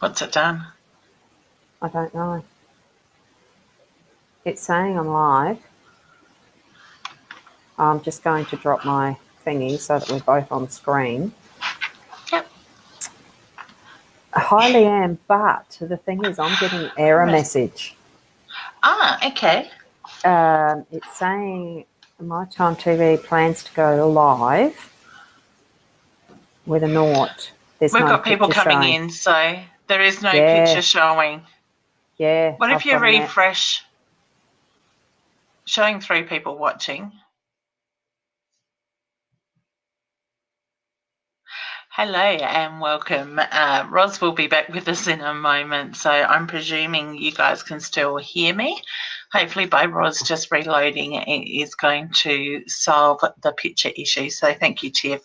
What's it done? I don't know. It's saying I'm live. I'm just going to drop my thingy so that we're both on screen. Yep. Hi, Leanne, but the thing is I'm getting an error message. Okay. It's saying My Time TV plans to go live with a naught. There's We've no got people picture coming showing. in, so there is no Yeah. picture showing. Yeah. What if I've you got an refresh? Showing 3 people watching. Hello and welcome. Ros will be back with us in a moment, so I'm presuming you guys can still hear me. Hopefully by Ros just reloading it is going to solve the picture issue. So thank you, Tiff,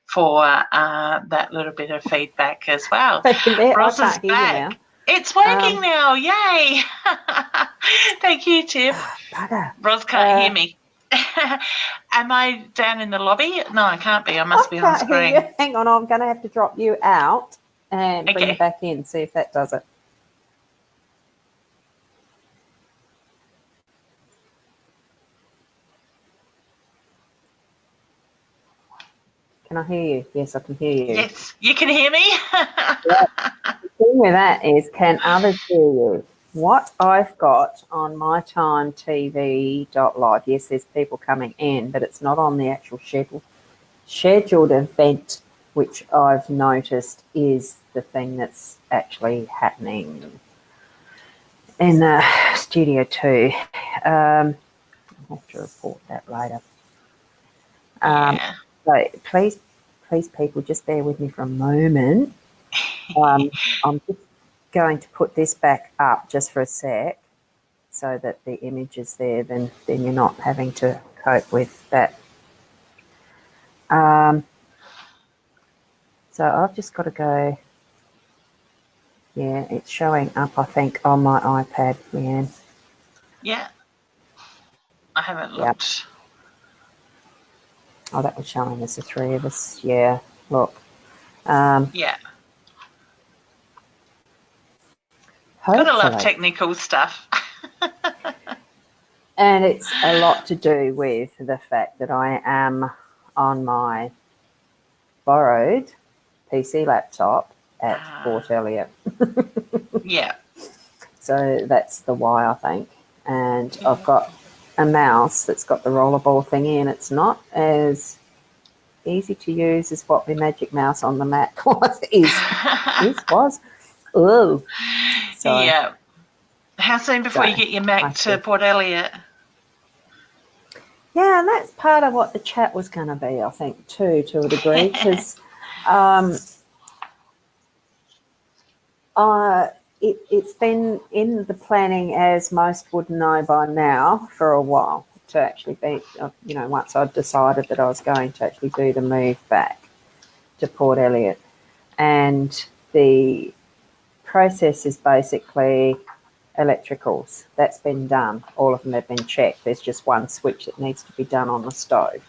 for that little bit of feedback as well. Ros is back. It's working now. Yay. Thank you, Tiff. Ros can't hear me. Am I down in the lobby? No, I can't be. I must be on screen. Hear you. Hang on, I'm going to have to drop you out and bring you back in, see if that does it. Can I hear you? Yes, I can hear you. Yes, you can hear me? Yeah. The thing with that is, can others hear you? What I've got on mytimetv.live, yes, there's people coming in, but it's not on the actual scheduled event, which I've noticed is the thing that's actually happening in Studio 2. I'll have to report that later. So please, people, just bear with me for a moment. I'm just going to put this back up just for a sec so that the image is there, then you're not having to cope with that. So I've just got to go. Yeah, it's showing up, I think, on my iPad, Leanne. Yeah. I haven't looked. Oh, that was showing us the 3 of us. Yeah, look. Yeah. Gotta love technical stuff. And it's a lot to do with the fact that I am on my borrowed PC laptop at Port Elliot. Yeah. So that's the why, I think. And I've got a mouse that's got the rollerball thing in. It's not as easy to use as what the Magic Mouse on the Mac was. Oh. So, yeah. How soon before you get your Mac to Port Elliot? Yeah, and that's part of what the chat was going to be, I think, too, to a degree, because it's been in the planning, as most would know by now, for a while, to actually be, once I'd decided that I was going to actually do the move back to Port Elliot. And the process is basically electricals. That's been done. All of them have been checked. There's just one switch that needs to be done on the stove.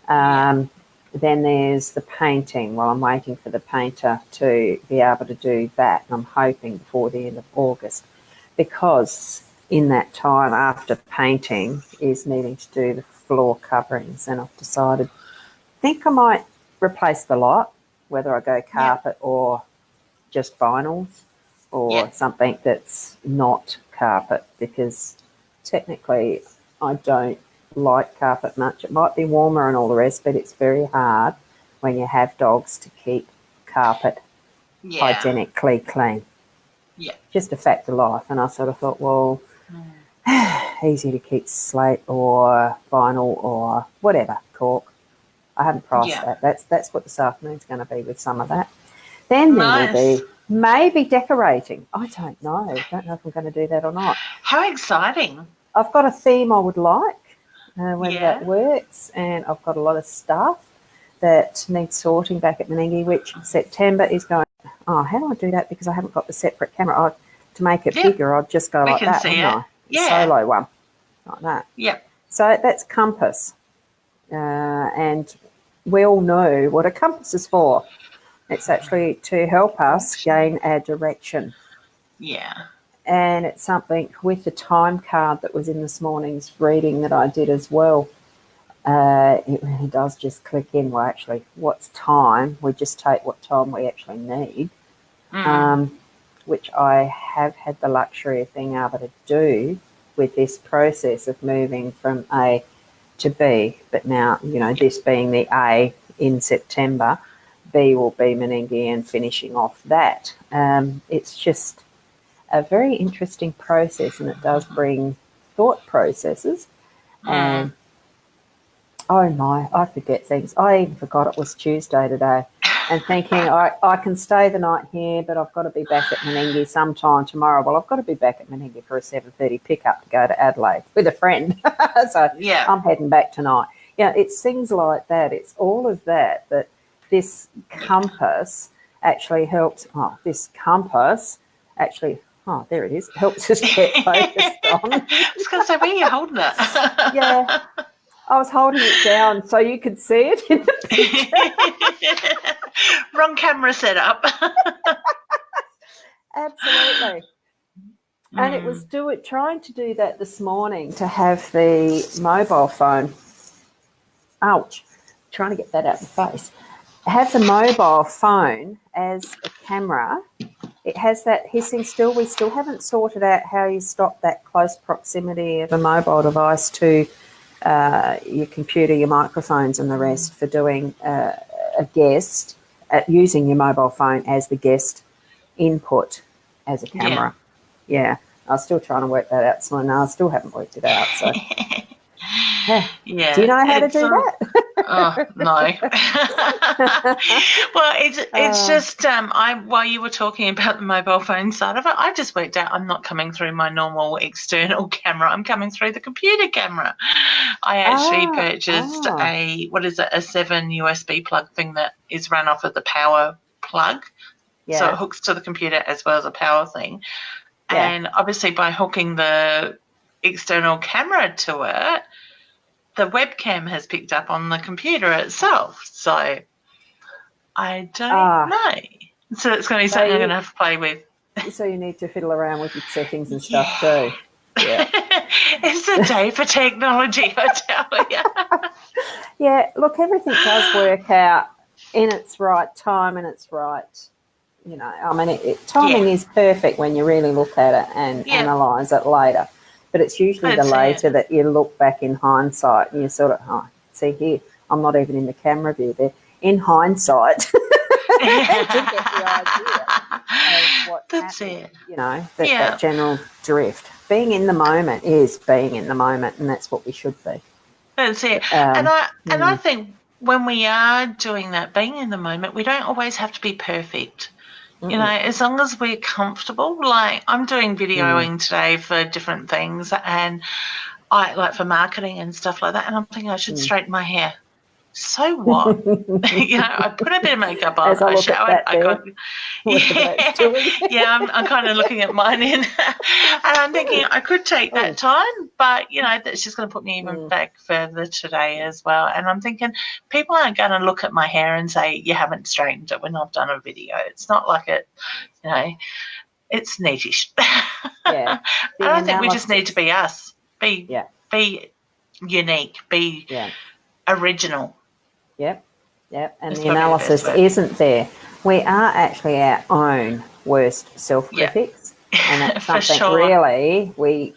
Then there's the painting. Well, I'm waiting for the painter to be able to do that. And I'm hoping before the end of August, because in that time after painting is needing to do the floor coverings. And I've decided, I think I might replace the lot, whether I go carpet or just vinyls or something that's not carpet, because technically I don't like carpet much. It might be warmer and all the rest, but it's very hard when you have dogs to keep carpet hygienically clean. Yeah. Just a fact of life. And I sort of thought, well, easy to keep slate or vinyl or whatever, cork. I haven't priced that. That's what this afternoon's going to be with some of that. Then there will be maybe decorating. I don't know. I don't know if I'm going to do that or not. How exciting. I've got a theme I would like, whether that works, and I've got a lot of stuff that needs sorting back at Menengi, which September is going, how do I do that? Because I haven't got the separate camera. To make it bigger, I'll just go like that, wouldn't I? Solo one, like that. Yeah. So that's compass. And we all know what a compass is for. It's actually to help us gain our direction. Yeah. And it's something with the time card that was in this morning's reading that I did as well. It really does just click in. Well, actually, what's time? We just take what time we actually need, which I have had the luxury of being able to do with this process of moving from A to B. But now, this being the A in September, B will be Meningi and finishing off that. It's just a very interesting process, and it does bring thought processes. And oh my, I forget things. I even forgot it was Tuesday today, and thinking I can stay the night here, but I've got to be back at Meningi sometime tomorrow. Well, I've got to be back at Meningi for a 7:30 pickup to go to Adelaide with a friend. So Yeah. I'm heading back tonight. It's things like that. It's all of that this compass actually helps. Oh, this compass actually. Oh, there it is. Helps us get focused on. I was going to say, where are you holding it? Yeah. I was holding it down so you could see it in the picture. Wrong camera setup. Absolutely. And it was trying to do that this morning, to have the mobile phone. Ouch. Trying to get that out of the face. Have the mobile phone as a camera. It has that hissing still. We still haven't sorted out how you stop that close proximity of a mobile device to your computer, your microphones and the rest for doing a guest, using your mobile phone as the guest input as a camera. Yeah. I was still trying to work that out, so I still haven't worked it out. So, yeah. Do you know how to do that? Oh, no. Well, it's just while you were talking about the mobile phone side of it, I just worked out I'm not coming through my normal external camera. I'm coming through the computer camera. I actually purchased a 7 USB plug thing that is run off of the power plug. Yeah. So it hooks to the computer as well as a power thing. Yeah. And obviously by hooking the external camera to it, the webcam has picked up on the computer itself. So I don't know. So it's going to be something I'm going to have to play with. So you need to fiddle around with your settings and stuff too. Yeah. It's a day for technology, I tell you. Yeah, look, everything does work out in its right time and its right, timing is perfect when you really look at it and analyse it later. But it's usually the later that you look back in hindsight and you sort of, see here, I'm not even in the camera view there. In hindsight, you get the idea of what happened, that general drift. Being in the moment is being in the moment, and that's what we should be. That's it. And I think when we are doing that, being in the moment, we don't always have to be perfect. As long as we're comfortable. Like I'm doing videoing today for different things, and I like for marketing and stuff like that. And I'm thinking I should straighten my hair. So what? I put a bit of makeup on. I showered. I'm kind of looking at mine and I'm thinking I could take that time, but that's just going to put me even back further today as well. And I'm thinking people aren't going to look at my hair and say you haven't straightened it when I've done a video. It's not like it, it's neatish. Yeah. And I think we just need to be us, be unique, be original. Yep. And the analysis isn't there. We are actually our own worst self-critics. And that's something really we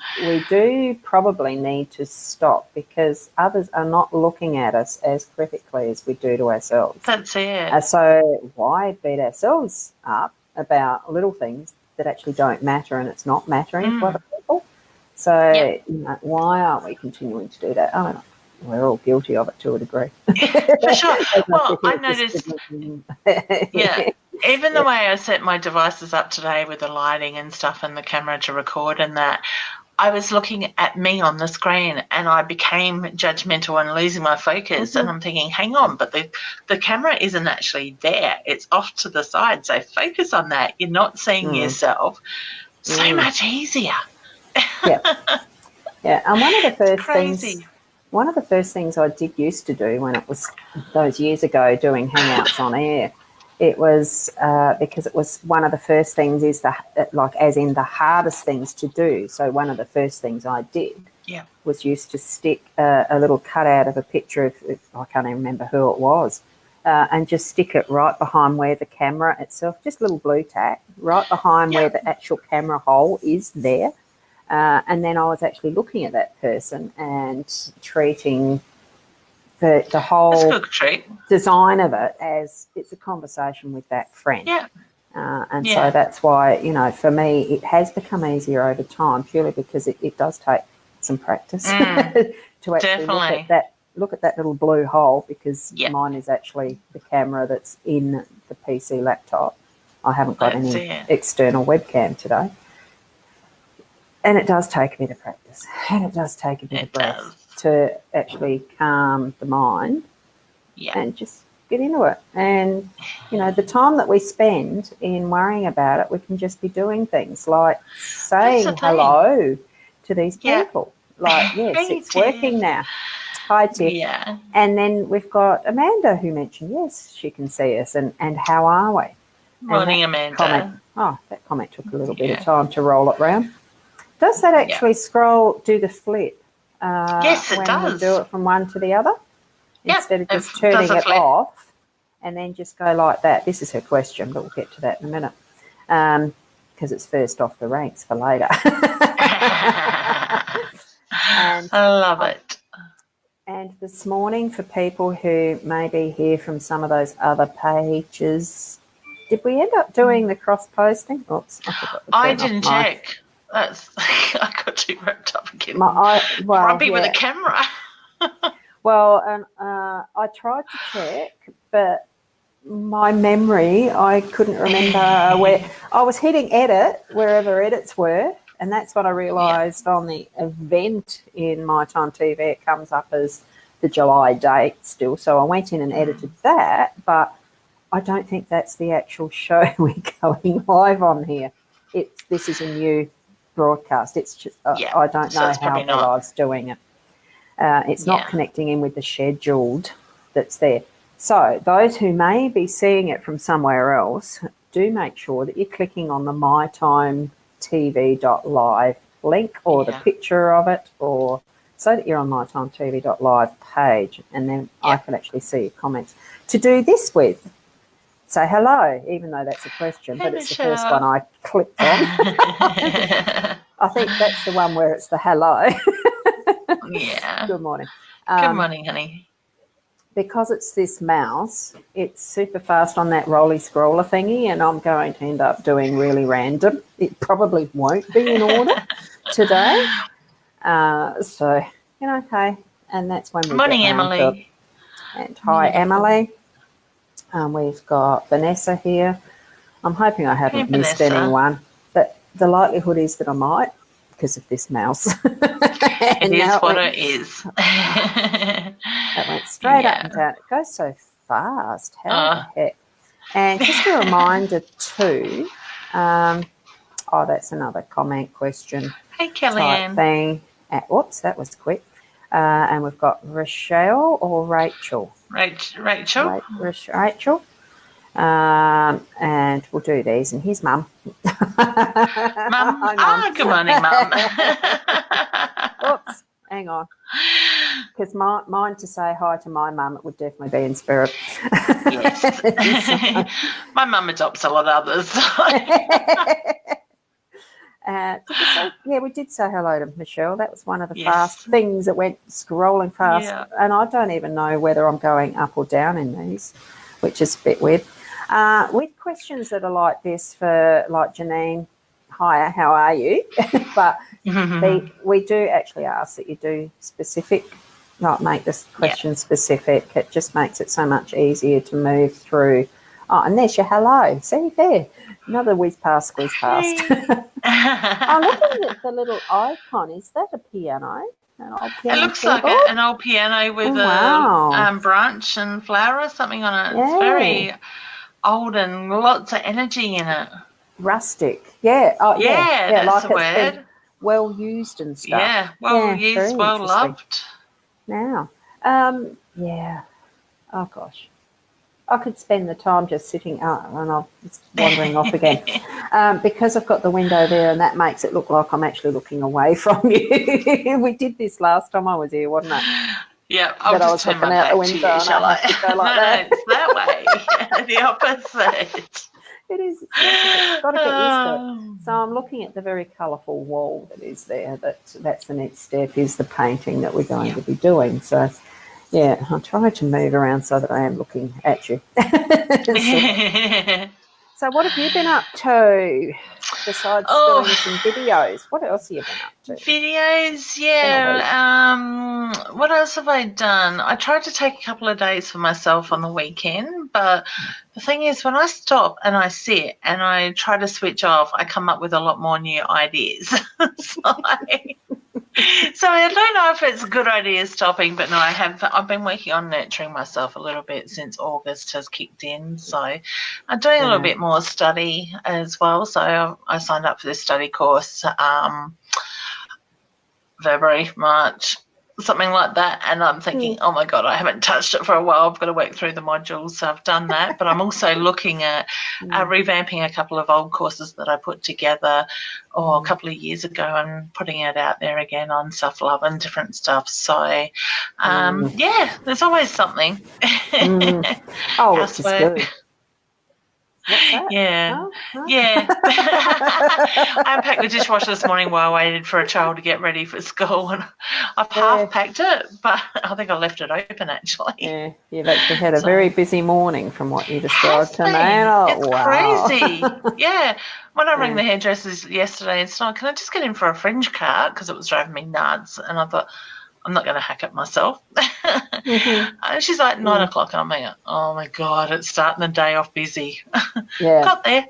do probably need to stop, because others are not looking at us as critically as we do to ourselves. That's it. So why beat ourselves up about little things that actually don't matter, and it's not mattering to other people? So why aren't we continuing to do that? I don't know. We're all guilty of it to a degree. For sure. Well, I noticed, even the way I set my devices up today with the lighting and stuff and the camera to record and that, I was looking at me on the screen and I became judgmental and losing my focus. And I'm thinking, hang on, but the camera isn't actually there. It's off to the side. So focus on that. You're not seeing yourself. So much easier. Yeah. And one of the first things I did used to do when it was those years ago doing Hangouts on air It was because it was one of the first things as in the hardest things to do. So one of the first things I did was used to stick a little cutout of a picture of, I can't even remember who it was, and just stick it right behind where the camera itself, just a little blue tack, right behind where the actual camera hole is there. And then I was actually looking at that person and treating the whole design of it as it's a conversation with that friend. So that's why, for me, it has become easier over time purely because it does take some practice to actually look at that little blue hole, because mine is actually the camera that's in the PC laptop. I haven't got any external webcam today. And it does take a bit of practice, and it does take a bit of breath to actually calm the mind and just get into it. And, the time that we spend in worrying about it, we can just be doing things like saying hello to these people. Like, yes, it's working now. Hi, Tiff. Yeah. And then we've got Amanda who mentioned, yes, she can see us, and how are we? Morning, Amanda. That comment took a little bit of time to roll it round. Does that actually do the flip? Yes, it does. When we do it from one to the other? Instead of just turning it off and then just go like that. This is her question, but we'll get to that in a minute, because it's first off the ranks for later. I love it. And this morning, for people who maybe hear from some of those other pages, did we end up doing the cross-posting? Oops, I didn't check. I got too wrapped up again. Grumpy with a camera. Well, and I tried to check, but my memory, I couldn't remember where. I was hitting edit wherever edits were, and that's what I realised on the event in My Time TV. It comes up as the July date still, so I went in and edited that, but I don't think that's the actual show we're going live on here. This is a new broadcast. It's just I don't know how the live's doing it. It's not connecting in with the scheduled that's there. So those who may be seeing it from somewhere else, do make sure that you're clicking on the mytimetv.live link or the picture of it, or so that you're on mytimetv.live page, and then I can actually see your comments. To do this with, say hello, even though that's a question, but it's the first one I clicked on. I think that's the one where it's the hello. Yeah. Good morning. Good morning, honey. Because it's this mouse, it's super fast on that rolly scroller thingy, and I'm going to end up doing really random. It probably won't be in order today. So, okay. And that's when we morning, get around Emily. And hi, Emily. We've got Vanessa here. I'm hoping I haven't missed anyone, but the likelihood is that I might, because of this mouse. It is what it is. It went straight up and down. It goes so fast. How the heck? And just a reminder too, that's another comment question. Hey, Kellyanne. Thing. Whoops, that was quick. And we've got Rochelle or Rachel? Rachel. Rachel. And we'll do these. And here's Mum. Mum. Good morning, Mum. Oops, hang on. Because mine to say hi to my mum, it would definitely be in spirit. Yes. My mum adopts a lot of others. We did say hello to Michelle. That was one of the fast things that went scrolling fast. Yeah. And I don't even know whether I'm going up or down in these, which is a bit weird. With questions that are like this for like Janine, hiya, how are you? But we do actually ask that you do specific, like make this question specific. It just makes it so much easier to move through. Oh, and there's your hello. See there. Another whiz past, squeeze past. I'm looking at the little icon. Is that a piano? An old piano? It looks like an old piano with a branch and flower or something on it. Yeah. It's very old and lots of energy in it. Rustic. Yeah. Oh, yeah. That's like the word. Been well used and stuff. Yeah. Well used, well loved. Now. Yeah. Oh, gosh. I could spend the time just sitting up, and I'm just wandering off again, because I've got the window there, and that makes it look like I'm actually looking away from you. We did this last time I was here, wasn't it? Yeah, I'll That I just was turn my looking out the back to window, you, and shall I I? have to go like No, that. it's that way. The opposite. It is. It's the opposite. Got to get used to it. So I'm looking at the very colourful wall that is there. That's the next step, is the painting that we're going to be doing. So, yeah, I'll try to move around so that I am looking at you. So what have you been up to besides doing some videos? What else have you been up to? Videos, yeah. What else have I done? I tried to take a couple of days for myself on the weekend, but the thing is, when I stop and I sit and I try to switch off, I come up with a lot more new ideas. So I don't know if it's a good idea stopping, but no, I've been working on nurturing myself a little bit since August has kicked in. So I'm doing a little bit more study as well. So I signed up for this study course, February, March, something like that. And I'm thinking, oh my God, I haven't touched it for a while. I've got to work through the modules. So I've done that. But I'm also looking at revamping a couple of old courses that I put together a couple of years ago and putting it out there again on self-love and different stuff. So, yeah, there's always something. Oh, which is good. What's that? Yeah. No? Yeah. I unpacked the dishwasher this morning while I waited for a child to get ready for school, and I've half packed it, but I think I left it open actually. Yeah, you've actually had a very busy morning from what you described to me. It's wow. crazy. Yeah. When I rang the hairdressers yesterday and said, can I just get in for a fringe cut? Because it was driving me nuts. And I thought, I'm not going to hack it myself. And she's like, 9 o'clock. I'm like, oh my God, it's starting the day off busy. Yeah. Got there.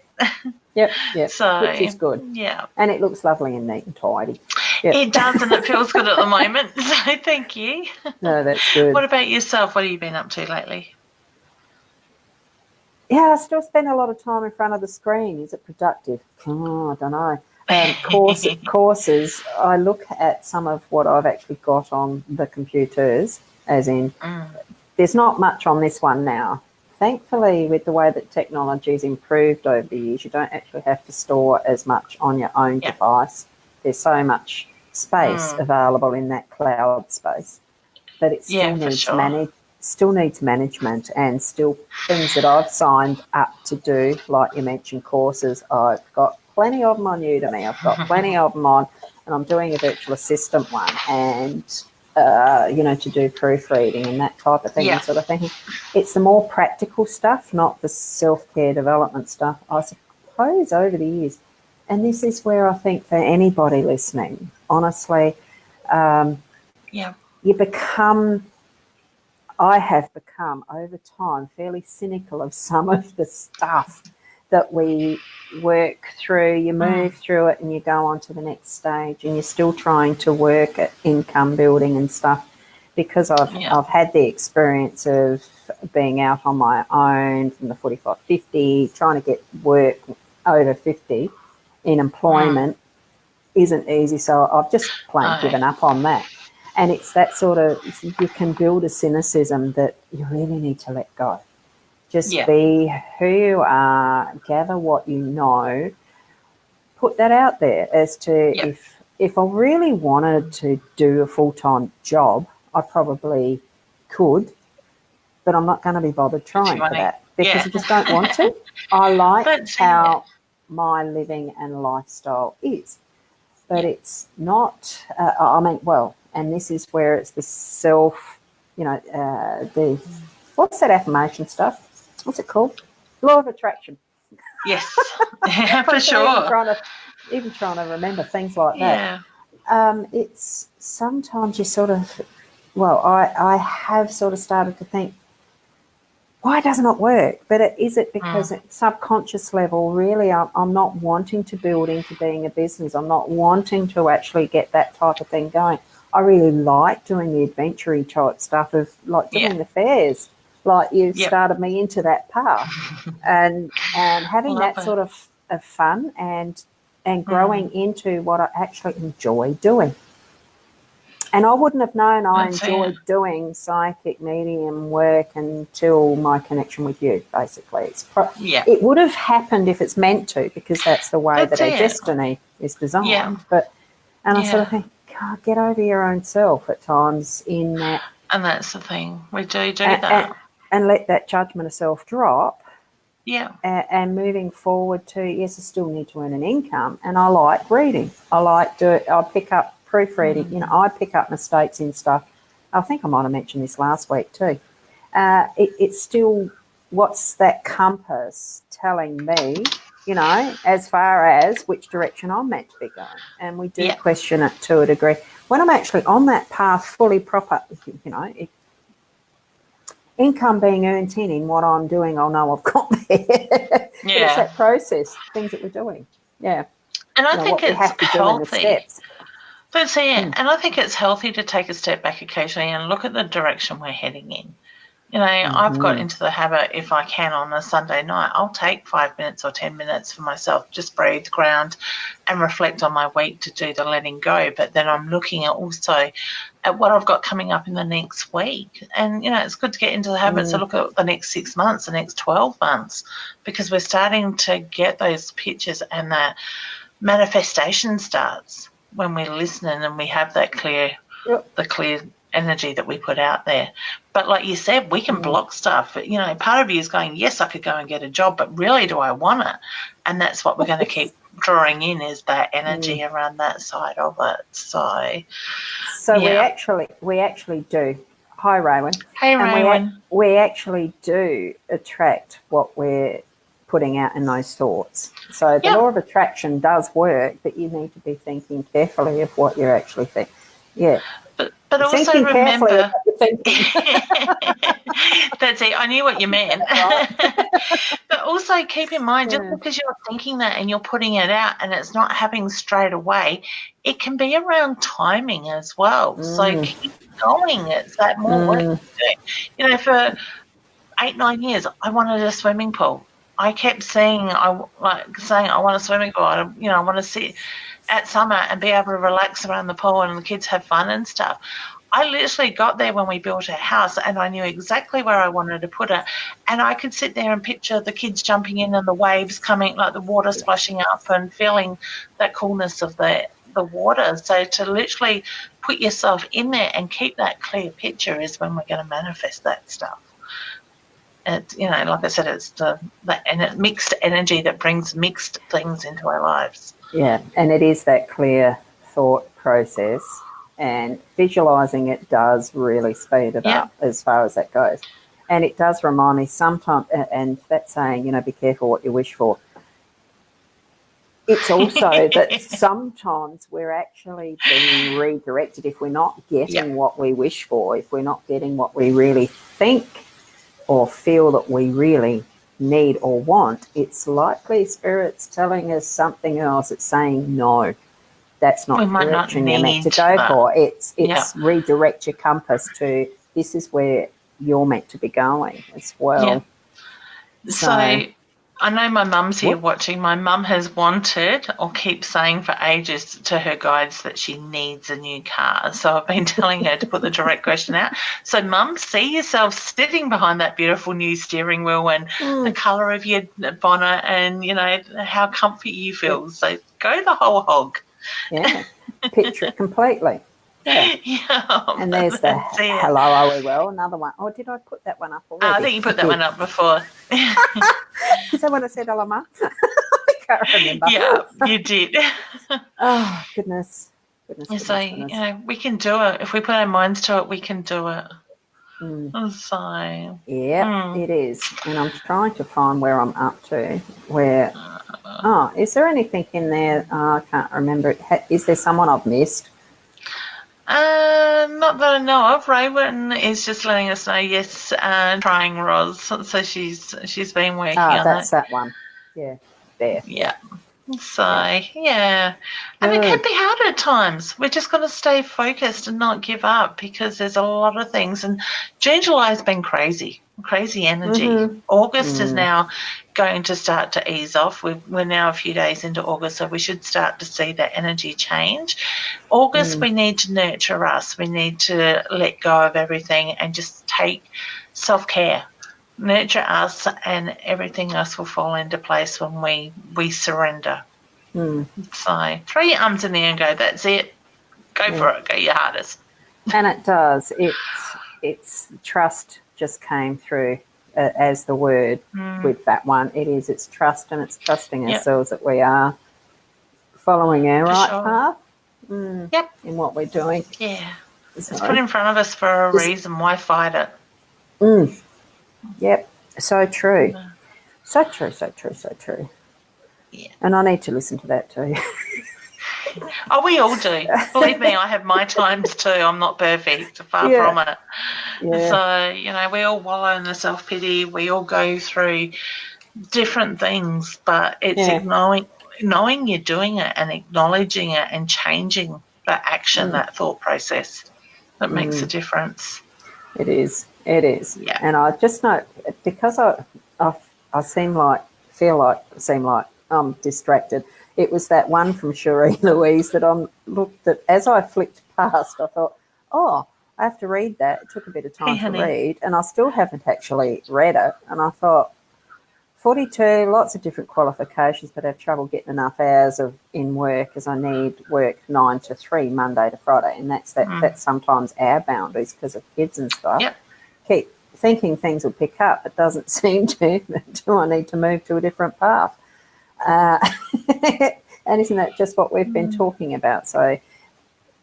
Yep. So, which is good. Yeah. And it looks lovely and neat and tidy. Yep. It does, and it feels good at the moment. So thank you. No, that's good. What about yourself? What have you been up to lately? Yeah, I still spend a lot of time in front of the screen. Is it productive? Oh, I don't know. Courses, I look at some of what I've actually got on the computers, as in there's not much on this one now. Thankfully, with the way that technology's improved over the years, you don't actually have to store as much on your own device. There's so much space available in that cloud space, but it still needs management, and still things that I've signed up to do, like you mentioned, courses. I've got plenty of them on Udemy. I've got plenty of them on, and I'm doing a virtual assistant one, and to do proofreading and that type of thing. And sort of thinking, it's the more practical stuff, not the self-care development stuff, I suppose, over the years. And this is where I think for anybody listening, honestly, you become, I have become over time fairly cynical of some of the stuff that we work through. You move through it and you go on to the next stage, and you're still trying to work at income building and stuff, because I've had the experience of being out on my own from the 45-50, trying to get work over 50 in employment isn't easy. So I've just plain given up on that. And it's that sort of, you can build a cynicism that you really need to let go. Just be who you are, gather what you know, put that out there as to if I really wanted to do a full-time job, I probably could, but I'm not going to be bothered trying for that because I just don't want to. I like how my living and lifestyle is, but it's not, and this is where it's the self, what's that affirmation stuff? What's it called? Law of attraction. Yes, for sure. Even trying to remember things like that. It's sometimes you sort of, I have sort of started to think, why doesn't it work? But is it because at subconscious level, really, I'm not wanting to build into being a business. I'm not wanting to actually get that type of thing going. I really like doing the adventure type stuff of like doing the fairs. Like you started me into that path, and having that sort of fun and growing into what I actually enjoy doing. And I wouldn't have known I That's enjoyed doing psychic medium work until my connection with you, basically. It would have happened if it's meant to, because that's the way that our destiny is designed. Yeah. And I sort of think, God, get over your own self at times in that. And that's the thing. We do that. And let that judgment of self drop. Yeah. And moving forward to, yes, I still need to earn an income. And I like reading. I pick up proofreading. You know, I pick up mistakes in stuff. I think I might have mentioned this last week too. It's still, what's that compass telling me, you know, as far as which direction I'm meant to be going. And we do question it to a degree. When I'm actually on that path fully proper, you know, income being earned in what I'm doing, I'll know I've got there. It's that process, things that we're doing. Yeah. And I think it's healthy. That's it. And I think it's healthy to take a step back occasionally and look at the direction we're heading in. You know, I've got into the habit, if I can on a Sunday night, I'll take 5 minutes or 10 minutes for myself, just breathe, ground, and reflect on my week to do the letting go. But then I'm looking at also at what I've got coming up in the next week. And, you know, it's good to get into the habit to look at the next 6 months, the next 12 months, because we're starting to get those pictures and that manifestation starts when we're listening and we have that clear energy that we put out there. But like you said, we can block stuff. You know, part of you is going, yes, I could go and get a job, but really, do I want it? And that's what we're going to keep drawing in, is that energy around that side of it. So we actually do. Hi, Raywin. Hey, Raywin. We actually do attract what we're putting out in those thoughts. So the law of attraction does work, but you need to be thinking carefully of what you're actually thinking. Yeah. But also remember, that's it. I knew what you meant. But also keep in mind, just because you're thinking that and you're putting it out and it's not happening straight away, it can be around timing as well. So keep going. It's that more work to do. You know, for 8-9 years, I wanted a swimming pool. I kept saying I want a swimming pool. I want to sit at summer and be able to relax around the pool and the kids have fun and stuff. I literally got there when we built our house and I knew exactly where I wanted to put it. And I could sit there and picture the kids jumping in and the waves coming, like the water splashing up, and feeling that coolness of the water. So to literally put yourself in there and keep that clear picture is when we're going to manifest that stuff. It's, you know, like I said, it's the mixed energy that brings mixed things into our lives. Yeah, and it is that clear thought process, and visualising it does really speed it up as far as that goes. And it does remind me sometimes, and that saying, you know, be careful what you wish for. It's also that sometimes we're actually being redirected if we're not getting what we wish for, if we're not getting what we really think or feel that we really need or want. It's likely Spirit's telling us something else. It's saying, no, that's not the direction you're meant to go for. It's redirect your compass to, this is where you're meant to be going as well. Yeah. So I know my mum's here watching. My mum has wanted, or keeps saying for ages to her guides, that she needs a new car. So I've been telling her to put the direct question out. So, Mum, see yourself sitting behind that beautiful new steering wheel and the colour of your bonnet and, you know, how comfy you feel. So go the whole hog. Yeah, picture it completely. Yeah. And there's the hello, are we well? Another one. Oh, did I put that one up already? I think you put that one up before. Is that when I said hello, Ma? I can't remember. Yeah, you did. Oh, goodness. So, you know, we can do it. If we put our minds to it, we can do it. So. Yeah, it is. And I'm trying to find where I'm up to. Where? Is there anything in there? I can't remember. Is there someone I've missed? Not that I know of. Raywin is just letting us know, yes, trying Ros. So she's been working on that's that one. Yeah, there. Yeah. So, yeah. And it can be hard at times. We're just got to stay focused and not give up because there's a lot of things. And June, July has been crazy energy. Mm-hmm. August is now going to start to ease off. We're now a few days into August, so we should start to see that energy change. August, we need to nurture us. We need to let go of everything and just take self-care. Nurture us, and everything else will fall into place when we surrender. So throw your arms in the air and go, that's it. Go for it. Go your hardest. And it does. It's trust just came through as the word with that one. It's trust, and it's trusting ourselves that we are following our path in what we're doing. Yeah. So. It's put in front of us for a reason. Why fight it? Yep. So true. So true, so true, so true. Yeah. And I need to listen to that too. Oh, we all do. Believe me, I have my times too. I'm not perfect, far from it. Yeah. So, we all wallow in the self-pity. We all go through different things, but it's knowing you're doing it and acknowledging it and changing that action, that thought process that makes a difference. It is. Yeah. And I just know, because I seem like I'm distracted. It was that one from Cherie Louise that I looked at. As I flicked past, I thought, I have to read that. It took a bit of time to read, and I still haven't actually read it. And I thought, 42, lots of different qualifications, but I have trouble getting enough hours in work, as I need work 9 to 3, Monday to Friday. And that's sometimes our boundaries because of kids and stuff. Yep. Keep thinking things will pick up. It doesn't seem to. Do I need to move to a different path? And isn't that just what we've been talking about? So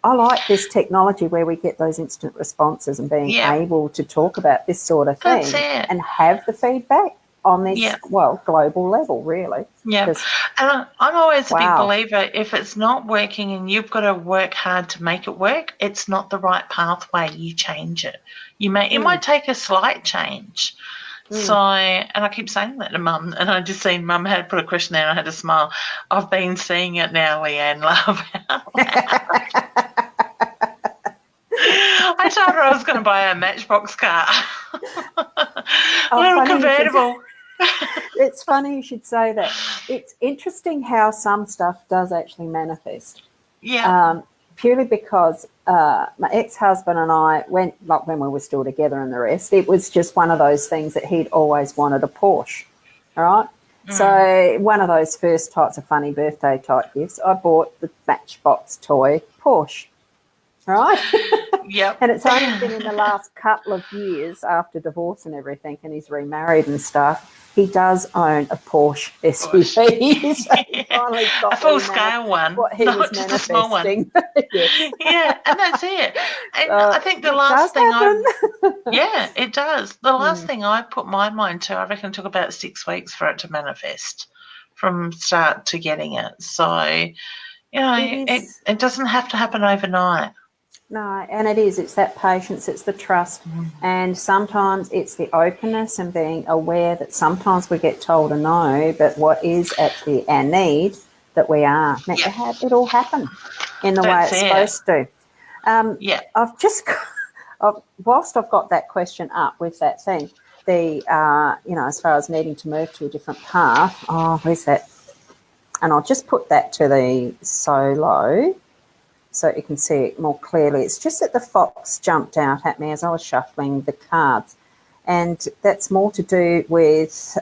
I like this technology where we get those instant responses and being able to talk about this sort of thing and have the feedback on this, global level, really. Yeah. And I'm always a big believer, if it's not working and you've got to work hard to make it work, it's not the right pathway, you change it. It might take a slight change. So, and I keep saying that to Mum, and I just seen Mum had put a question there and I had to smile. I've been seeing it now, Leanne, love. I told her I was going to buy a Matchbox car. A little convertible. It's funny you should say that. It's interesting how some stuff does actually manifest. Yeah. Purely because my ex-husband and I went, like when we were still together and the rest, it was just one of those things that he'd always wanted a Porsche, all right? So one of those first types of funny birthday type gifts, I bought the Matchbox toy Porsche, all right? Yep. And it's only been in the last couple of years after divorce and everything, and he's remarried and stuff, he does own a Porsche SUV. So he finally got a full-scale one, not just a small one. Yes. Yeah, and that's it. And I think the last thing it does. The last thing I put my mind to, I reckon it took about 6 weeks for it to manifest from start to getting it. So, it doesn't have to happen overnight. No, and it is. It's that patience, it's the trust, and sometimes it's the openness and being aware that sometimes we get told a no, but what is actually our need that we are meant to have, it all happen in the way it's supposed to. I've just got, whilst I've got that question up with that thing, as far as needing to move to a different path, where's that? And I'll just put that to the solo, so you can see it more clearly. It's just that the fox jumped out at me as I was shuffling the cards. And that's more to do with,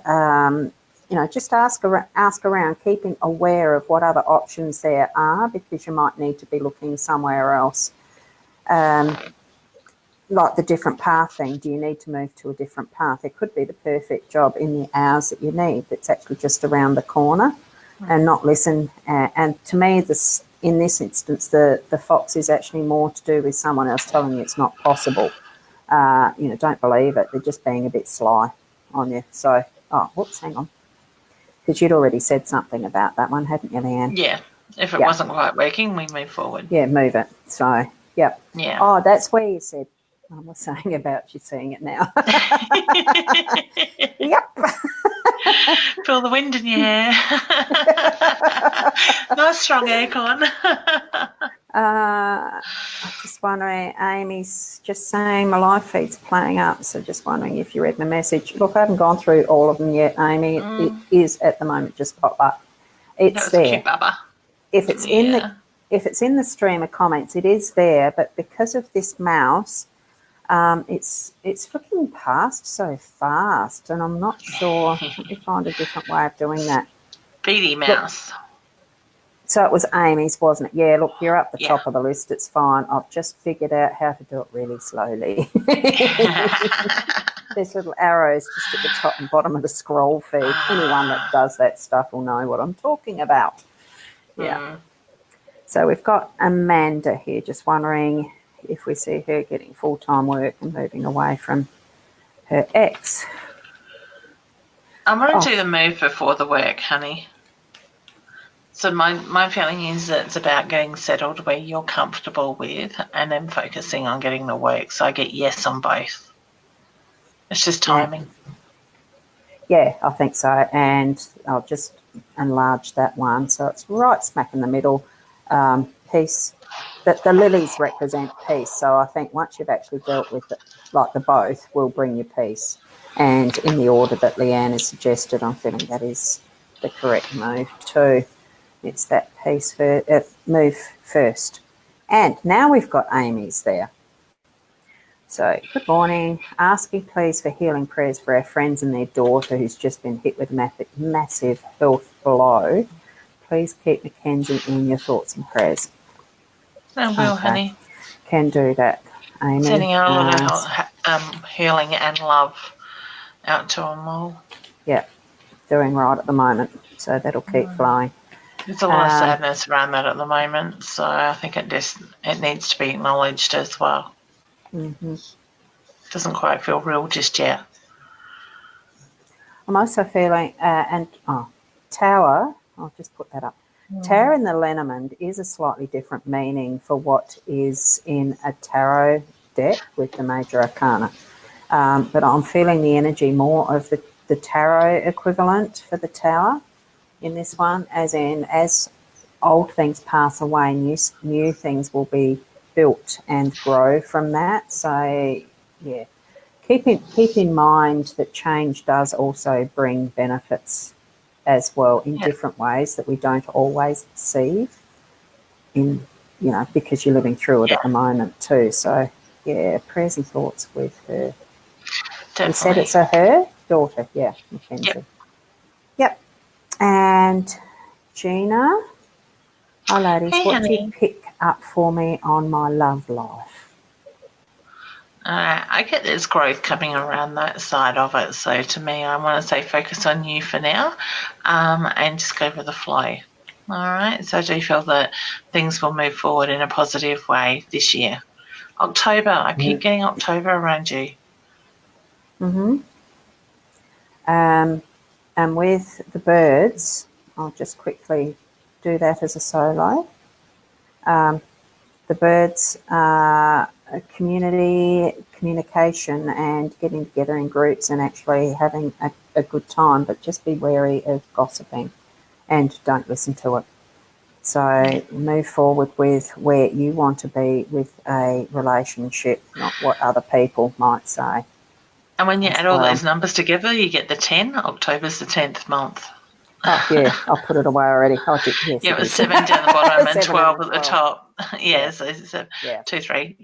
just ask around, keeping aware of what other options there are, because you might need to be looking somewhere else. Like the different path thing, do you need to move to a different path? It could be the perfect job in the hours that you need that's actually just around the corner and not listen. And to me, in this instance, the fox is actually more to do with someone else telling you it's not possible. Don't believe it. They're just being a bit sly on you. So, hang on. Because you'd already said something about that one, hadn't you, Leanne? Yeah. If it wasn't quite working, we move forward. Yeah, move it. So, yep. Yeah. Oh, that's where you said, I was saying about you seeing it now. Yep. Feel the wind in your hair. Nice strong aircon. I'm just wondering, Amy's just saying my live feed's playing up, so just wondering if you read my message. Look, I haven't gone through all of them yet, Amy. It is at the moment just pop up. It's there. Cute, Baba. If it's in the stream of comments, it is there, but because of this mouse, it's flicking past so fast, and I'm not sure. Let me find a different way of doing that. Beady mouse. Look, so it was Amy's, wasn't it? Yeah, look, you're up the top of the list. It's fine. I've just figured out how to do it really slowly. There's little arrows just at the top and bottom of the scroll feed. Anyone that does that stuff will know what I'm talking about. Yeah. So we've got Amanda here, just wondering if we see her getting full-time work and moving away from her ex. I'm going to do the move before the work, honey. So my feeling is that it's about getting settled where you're comfortable with and then focusing on getting the work. So I get yes on both. It's just timing. Yeah, I think so. And I'll just enlarge that one. So it's right smack in the middle. Peace. The lilies represent peace. So I think once you've actually dealt with it, like the both, will bring you peace. And in the order that Leanne has suggested, I'm feeling that is the correct move too. It's that peace move first. And now we've got Amy's there. So, good morning. Asking please for healing prayers for our friends and their daughter who's just been hit with a massive health blow. Please keep Mackenzie in your thoughts and prayers. I will, honey. Can do that, Amy. Sending out a lot of healing and love out to them all. Yeah, doing right at the moment. So that'll keep flowing. There's a lot of sadness around that at the moment, so I think it needs to be acknowledged as well. Mm-hmm. Doesn't quite feel real just yet. I'm also feeling, Tower, I'll just put that up. Tower in the Lenormand is a slightly different meaning for what is in a tarot deck with the major arcana. But I'm feeling the energy more of the tarot equivalent for the Tower in this one, as old things pass away, new things will be built and grow from that. So, yeah, keep in mind that change does also bring benefits as well in different ways that we don't always perceive because you're living through it at the moment too. So, yeah, prayers and thoughts with her. Definitely. You said it's her daughter, Mackenzie. Yep. And Gina, hi ladies, hey, what honey. do you pick up for me on my love life? I get there's growth coming around that side of it. So to me, I want to say focus on you for now and just go with the flow. All right. So I do feel that things will move forward in a positive way this year. October, I keep getting October around you. Mm-hmm. And with the birds, I'll just quickly do that as a solo. The birds are a communication and getting together in groups and actually having a good time, but just be wary of gossiping and don't listen to it. So move forward with where you want to be with a relationship, not what other people might say. And when you add all those numbers together, you get the 10. October's the 10th month. Oh, yeah, I'll put it away already. Yes, it was 7 down the bottom and 12 at the top. Yeah, so it's 2, 3,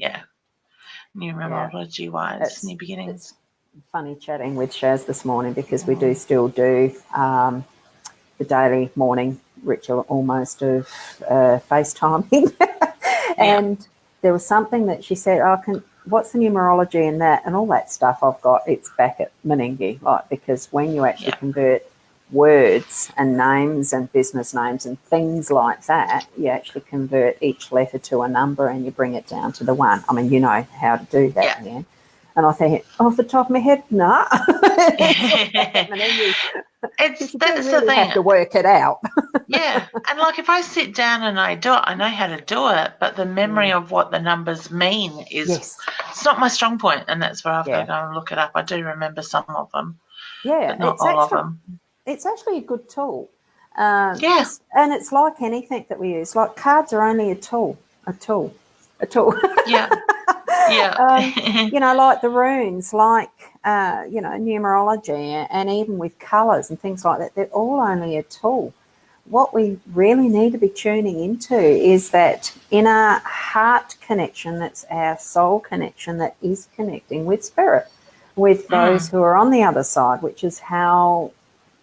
numerology-wise, new beginnings. It's funny chatting with Shaz this morning because we do still do the daily morning ritual almost of FaceTiming. And there was something that she said, what's the numerology in that? And all that stuff I've got, it's back at Meningi, because when you actually convert words and names and business names and things like that, you actually convert each letter to a number and you bring it down to the one. I mean, you know how to do that, Leanne. And I think, off the top of my head, nah. That's really the thing. Have to work it out. Yeah, and if I sit down and I do it, I know how to do it, but the memory of what the numbers mean is it's not my strong point, and that's where I've got to go and look it up. I do remember some of them, but not all of them. it's actually a good tool. Yeah. And it's like anything that we use. Like cards are only a tool. Yeah. Yeah. Like the runes, like, numerology, and even with colours and things like that, they're all only a tool. What we really need to be tuning into is that inner heart connection, that's our soul connection, that is connecting with spirit, with those who are on the other side, which is how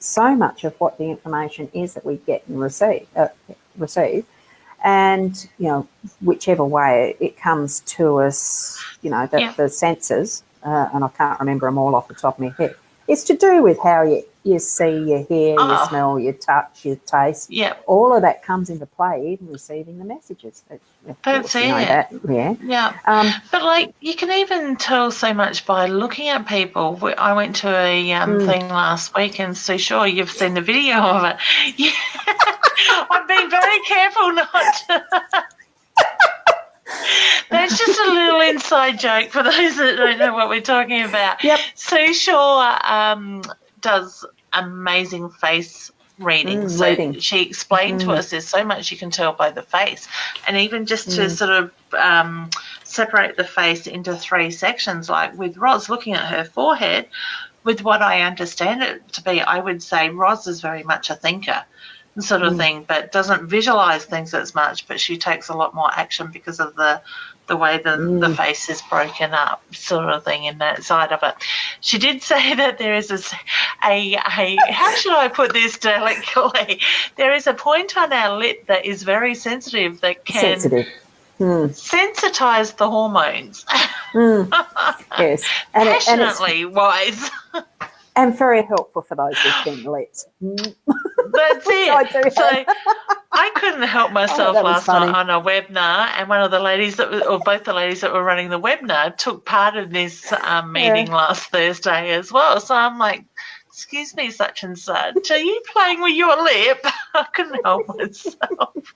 so much of what the information is that we get and receive. And, whichever way it comes to us, the senses, and I can't remember them all off the top of my head, it's to do with how you see, you hear, you smell, you touch, you taste. Yeah. All of that comes into play, even receiving the messages. That's it. Yeah. But you can even tell so much by looking at people. I went to a thing last week, and so sure you've seen the video of it. Yeah. I've been very careful not to. That's just a little inside joke for those that don't know what we're talking about. Yep. Sue Shaw does amazing face reading. She explained to us there's so much you can tell by the face, and even just to sort of separate the face into 3 sections, like with Ros, looking at her forehead, with what I understand it to be, I would say Ros is very much a thinker sort of thing, but doesn't visualize things as much, but she takes a lot more action because of the way the face is broken up, sort of thing, in that side of it. She did say that there is a how should I put this delicately? There is a point on our lip that is very sensitive that can sensitize the hormones. Yes. And passionately wise. And very helpful for those with thin lips. That's it. So I couldn't help myself last night on a webinar, and one of the ladies or both the ladies that were running the webinar took part in this meeting last Thursday as well. So I'm like, excuse me, such and such, are you playing with your lip? I couldn't help myself.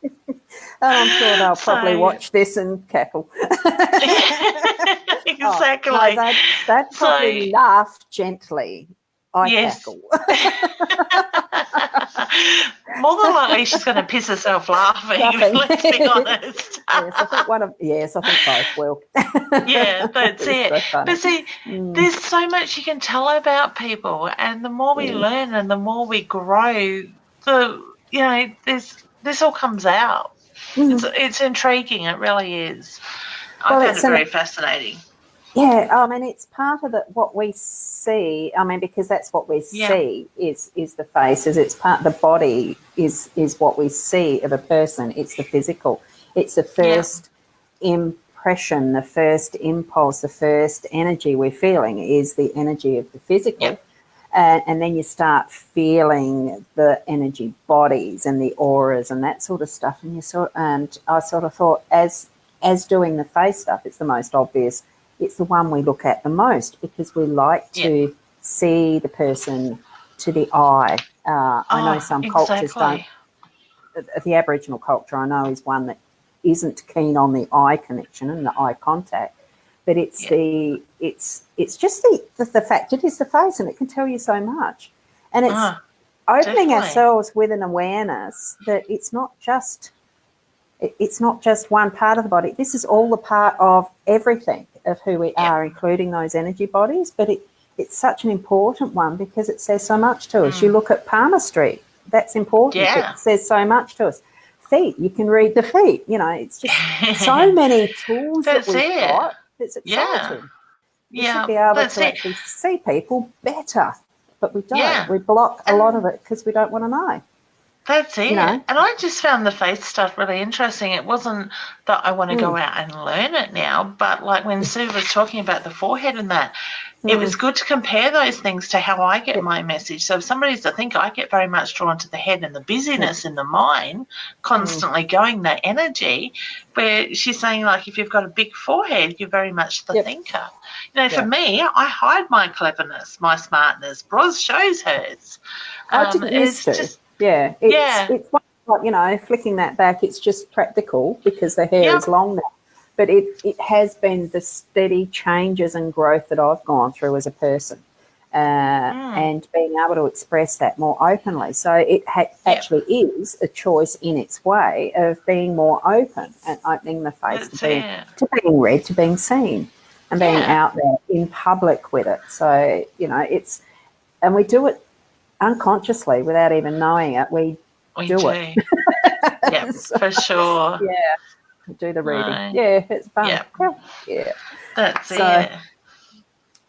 I'm sure they'll probably watch this and cackle. Exactly. They'd probably laugh gently. Cackle. More than likely, she's going to piss herself laughing. Let's be honest. Yes, I think both will. Yeah, that's it. So but see, there's so much you can tell about people, and the more we learn and the more we grow, this all comes out. It's intriguing. It really is. I find it very fascinating. Yeah, it's part of what we see. Because that's what we see is the face. It's part. The body is what we see of a person. It's the physical. It's the first impression, the first impulse, the first energy we're feeling is the energy of the physical. Yep. And then you start feeling the energy bodies and the auras and that sort of stuff. And I sort of thought, as doing the face stuff, it's the most obvious. It's the one we look at the most because we like to see the person to the eye. I know some cultures don't. The Aboriginal culture, I know, is one that isn't keen on the eye connection and the eye contact. But it's it's just the fact it is the face, and it can tell you so much. And it's opening ourselves with an awareness that it's not just one part of the body. This is all the part of everything of who we are, including those energy bodies. But it's such an important one because it says so much to us. You look at palmistry, that's important. It says so much to us. Feet, you can read the feet. It's just so many tools that we've got. It's exciting. We should be able to actually see people better, but we don't. Yeah. We block a lot of it because we don't want to know. That's it. And I just found the face stuff really interesting. It wasn't that I want to go out and learn it now, but like when Sue was talking about the forehead and that, it was good to compare those things to how I get my message. So if somebody's a thinker, I get very much drawn to the head and the busyness in the mind, constantly going, that energy, where she's saying, like, if you've got a big forehead, you're very much the thinker. For me, I hide my cleverness, my smartness. Ros shows hers. I didn't used to. It's like, flicking that back, it's just practical because the hair is long now. But it has been the steady changes and growth that I've gone through as a person. and being able to express that more openly. So it actually is a choice in its way of being more open and opening the face to being read, to being seen, and being out there in public with it. So, you know, and we do it unconsciously without even knowing it. We do it. Yeah, so, for sure. Yeah, do the reading. No. Yeah, it's fun. Yeah. That's it.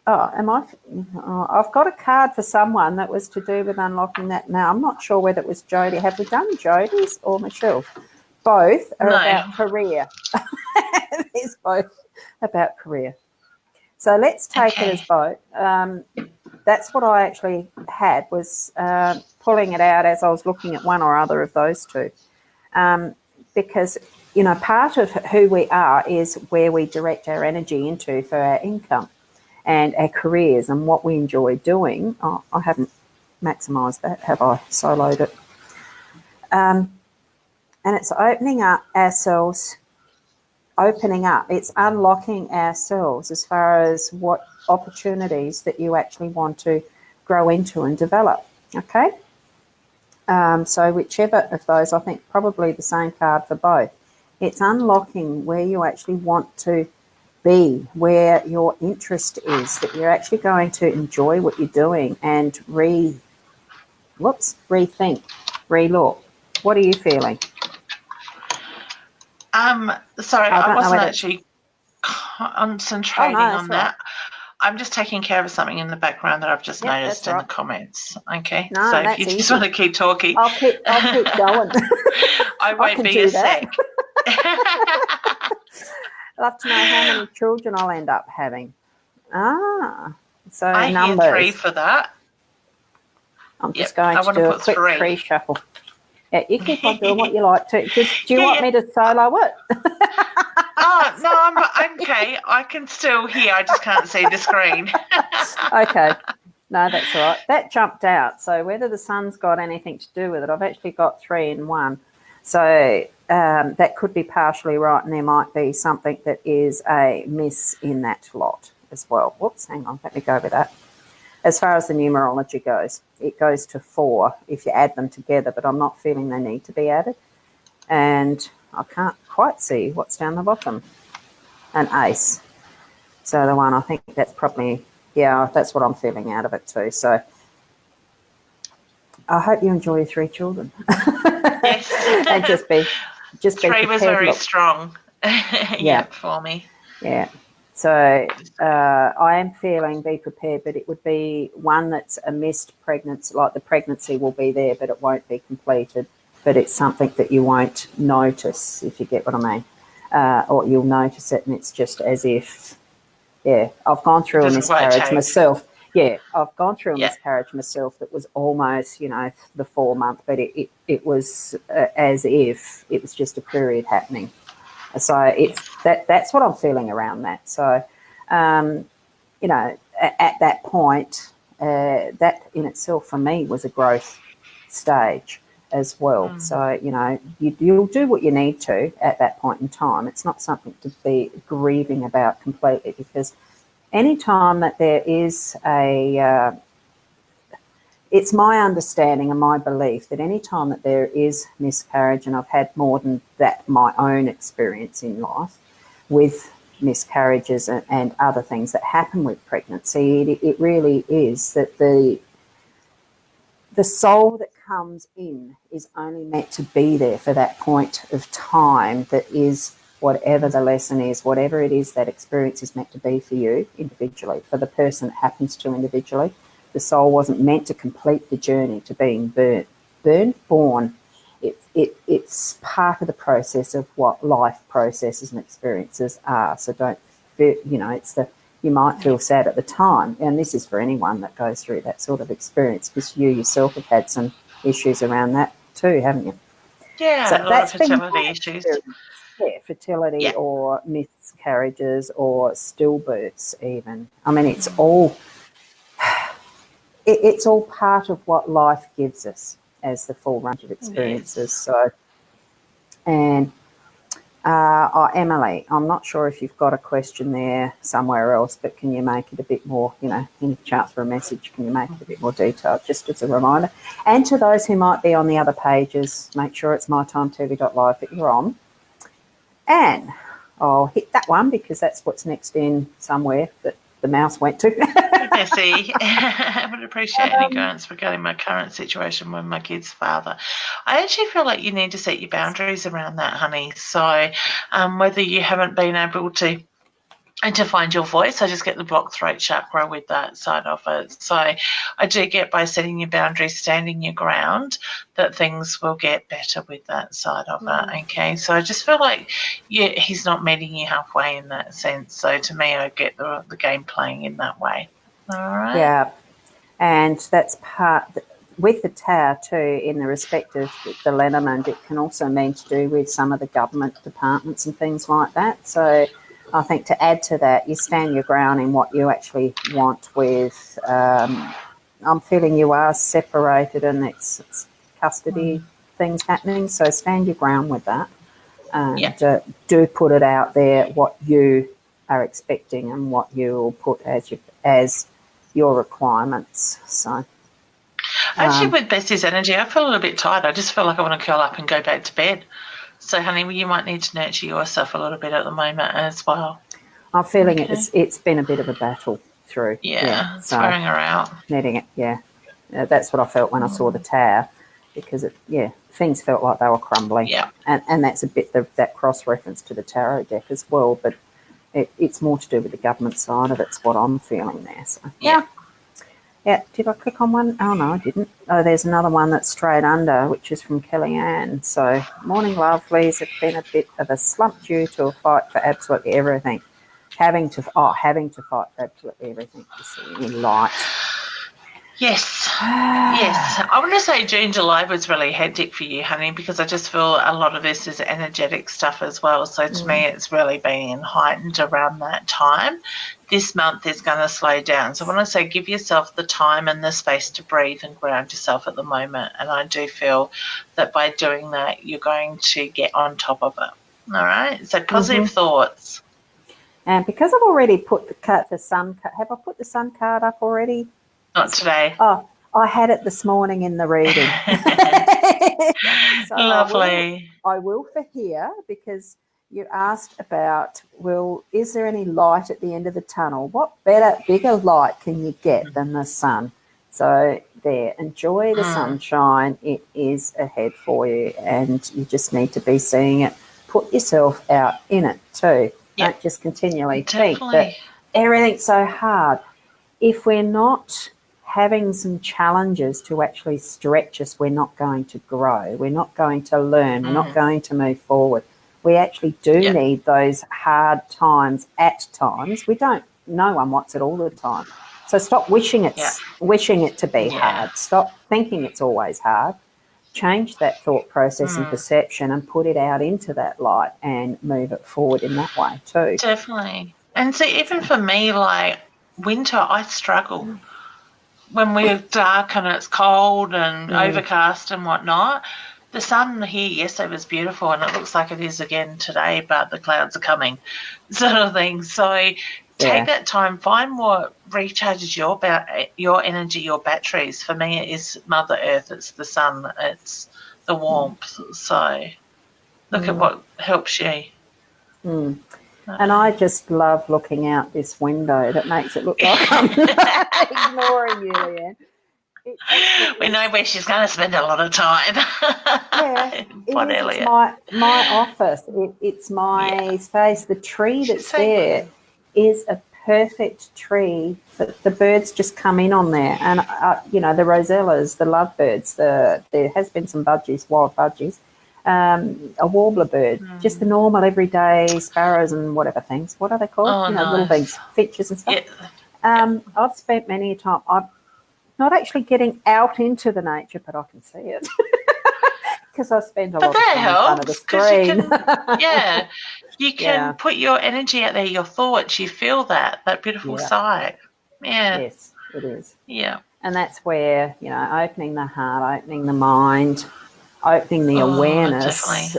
I've got a card for someone that was to do with unlocking that. Now, I'm not sure whether it was Jodie. Have we done Jodie's or Michelle? Both are about career. It's both about career. So let's take it as both. That's what I actually had, was pulling it out as I was looking at one or other of those two. Because, you know, part of who we are is where we direct our energy into for our income and our careers and what we enjoy doing. Oh, I haven't maximised that, have I? Soloed it. And it's opening up ourselves, it's unlocking ourselves as far as what opportunities that you actually want to grow into and develop, okay? So whichever of those, I think probably the same card for both. It's unlocking where you actually want to be, where your interest is, that you're actually going to enjoy what you're doing and rethink, relook. What are you feeling? Sorry, I wasn't actually concentrating on that. I'm just taking care of something in the background that I've just noticed in the comments. Okay, no, so if you just want to keep talking, I'll keep going. I won't be a sec. I'd love to know how many children I'll end up having. So I numbers. Hear 3 for that. I'm just going to do a quick 3 shuffle. Yeah, you keep on doing what you like to. Do you want me to solo it? Oh, no, I'm okay. I can still hear. I just can't see the screen. Okay. No, that's all right. That jumped out. So whether the sun's got anything to do with it, I've actually got 3 in 1. So that could be partially right, and there might be something that is a miss in that lot as well. Whoops, hang on. Let me go with that. As far as the numerology goes, it goes to 4 if you add them together, but I'm not feeling they need to be added. And I can't quite see what's down the bottom. An ace. So the one, I think that's probably, that's what I'm feeling out of it too. So I hope you enjoy your 3 children. Yes. And just be 3 was very strong. For me. Yeah. So I am feeling be prepared, but it would be one that's a missed pregnancy, like the pregnancy will be there, but it won't be completed. But it's something that you won't notice, if you get what I mean. Or you'll notice it and it's just as if, I've gone through a miscarriage myself. Yeah, I've gone through a miscarriage myself that was almost, the 4 month, but it was as if it was just a period happening. So it's that's what I'm feeling around that. So, at that point, that in itself for me was a growth stage as well. So, you'll do what you need to at that point in time. It's not something to be grieving about completely, because any time that there is it's my understanding and my belief that any time that there is miscarriage, and I've had more than that, my own experience in life with miscarriages and other things that happen with pregnancy, it really is that the soul that comes in is only meant to be there for that point of time that is whatever the lesson is, whatever it is that experience is meant to be for you individually, for the person it happens to individually. The soul wasn't meant to complete the journey to being born. It's part of the process of what life processes and experiences are. So don't feel, you might feel sad at the time, and this is for anyone that goes through that sort of experience, because you yourself have had some issues around that too, haven't you? Yeah, so a lot of fertility issues. Yeah, fertility or miscarriages or stillbirths even. I mean, it's all part of what life gives us as the full range of experiences. Yes. So, and Emily, I'm not sure if you've got a question there somewhere else, but can you make it a bit more, any chance for a message, can you make it a bit more detailed, just as a reminder? And to those who might be on the other pages, make sure it's mytimetv.live that you're on. And I'll hit that one because that's what's next in somewhere that the mouse went to. Bessie, I would appreciate any guidance regarding my current situation with my kid's father. I actually feel like you need to set your boundaries around that, honey. So whether you haven't been able to find your voice, I just get the blocked throat chakra with that side of it. So I do get, by setting your boundaries, standing your ground, that things will get better with that side of it. Okay, so I just feel like he's not meeting you halfway in that sense. So to me, I get the game playing in that way. All right. Yeah, and that's part with the Tower too. In the respect of the Lenormand, it can also mean to do with some of the government departments and things like that. So I think to add to that, you stand your ground in what you actually want with. I'm feeling you are separated and it's custody things happening. So stand your ground with that, and do put it out there what you are expecting and what you will put as your requirements. So actually, with Bessie's energy, I feel a little bit tired. I just feel like I want to curl up and go back to bed. So, honey, you might need to nurture yourself a little bit at the moment as well. I'm feeling it's been a bit of a battle through. It's wearing her out. Netting it, that's what I felt when I saw the Tower, because things felt like they were crumbling. Yeah. And that's a bit that cross-reference to the tarot deck as well, but it's more to do with the government side of it's what I'm feeling there. So yeah. Did I click on one? Oh no, I didn't. Oh, there's another one that's straight under, which is from Kellyanne. So, morning lovelies. It's been a bit of a slump due to a fight for absolutely everything. Having to fight for absolutely everything. To see any light. Yes. Yes. I want to say June, July was really hectic for you, honey, because I just feel a lot of this is energetic stuff as well. So to me, it's really been heightened around that time. This month is going to slow down. So I want to say give yourself the time and the space to breathe and ground yourself at the moment. And I do feel that by doing that, you're going to get on top of it. All right? So positive thoughts. And because I've already put the sun, have I put the sun card up already? Not today. Oh, I had it this morning in the reading. So lovely. I will for here, because you asked about, is there any light at the end of the tunnel? What bigger light can you get than the sun? So there, enjoy the sunshine. It is ahead for you, and you just need to be seeing it. Put yourself out in it too. Yep. Don't just continually think that everything's so hard. If we're not having some challenges to actually stretch us, we're not going to grow. We're not going to learn. We're not going to move forward. We actually do need those hard times at times. No one wants it all the time. So stop wishing it to be hard. Stop thinking it's always hard. Change that thought process and perception and put it out into that light and move it forward in that way too. Definitely. And see, even for me, like winter, I struggle. When we're dark and it's cold and overcast and whatnot, the sun here yesterday was beautiful, and it looks like it is again today, but the clouds are coming, sort of thing. So take that time, find what recharges your energy, your batteries. For me, it is Mother Earth, it's the sun, it's the warmth. So look at what helps you. And I just love looking out this window. That makes it look like I'm ignoring you, Leanne. We know where she's going to spend a lot of time. It's my office. It's my space. The tree that's there is a perfect tree. The birds just come in on there. And, the rosellas, the lovebirds, there has been some budgies, wild budgies. A warbler bird, just the normal everyday sparrows and whatever things. What are they called? Little things, finches and stuff. I've spent many a time. I'm not actually getting out into the nature, but I can see it because I spend a lot of time in front of the screen. You can put your energy out there, your thoughts. You feel that beautiful sight. Yeah. Yes, it is. Yeah. And that's where opening the heart, opening the mind, opening the awareness,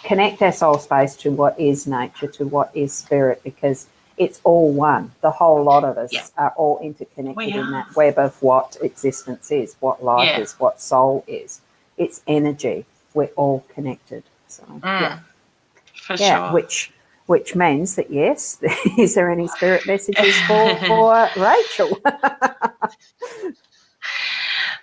connect our soul space to what is nature, to what is spirit, because it's all one. The whole lot of us are all interconnected in that web of what existence is, what life is, what soul is. It's energy. We're all connected. So for sure. Which means that yes, is there any spirit messages for Rachel?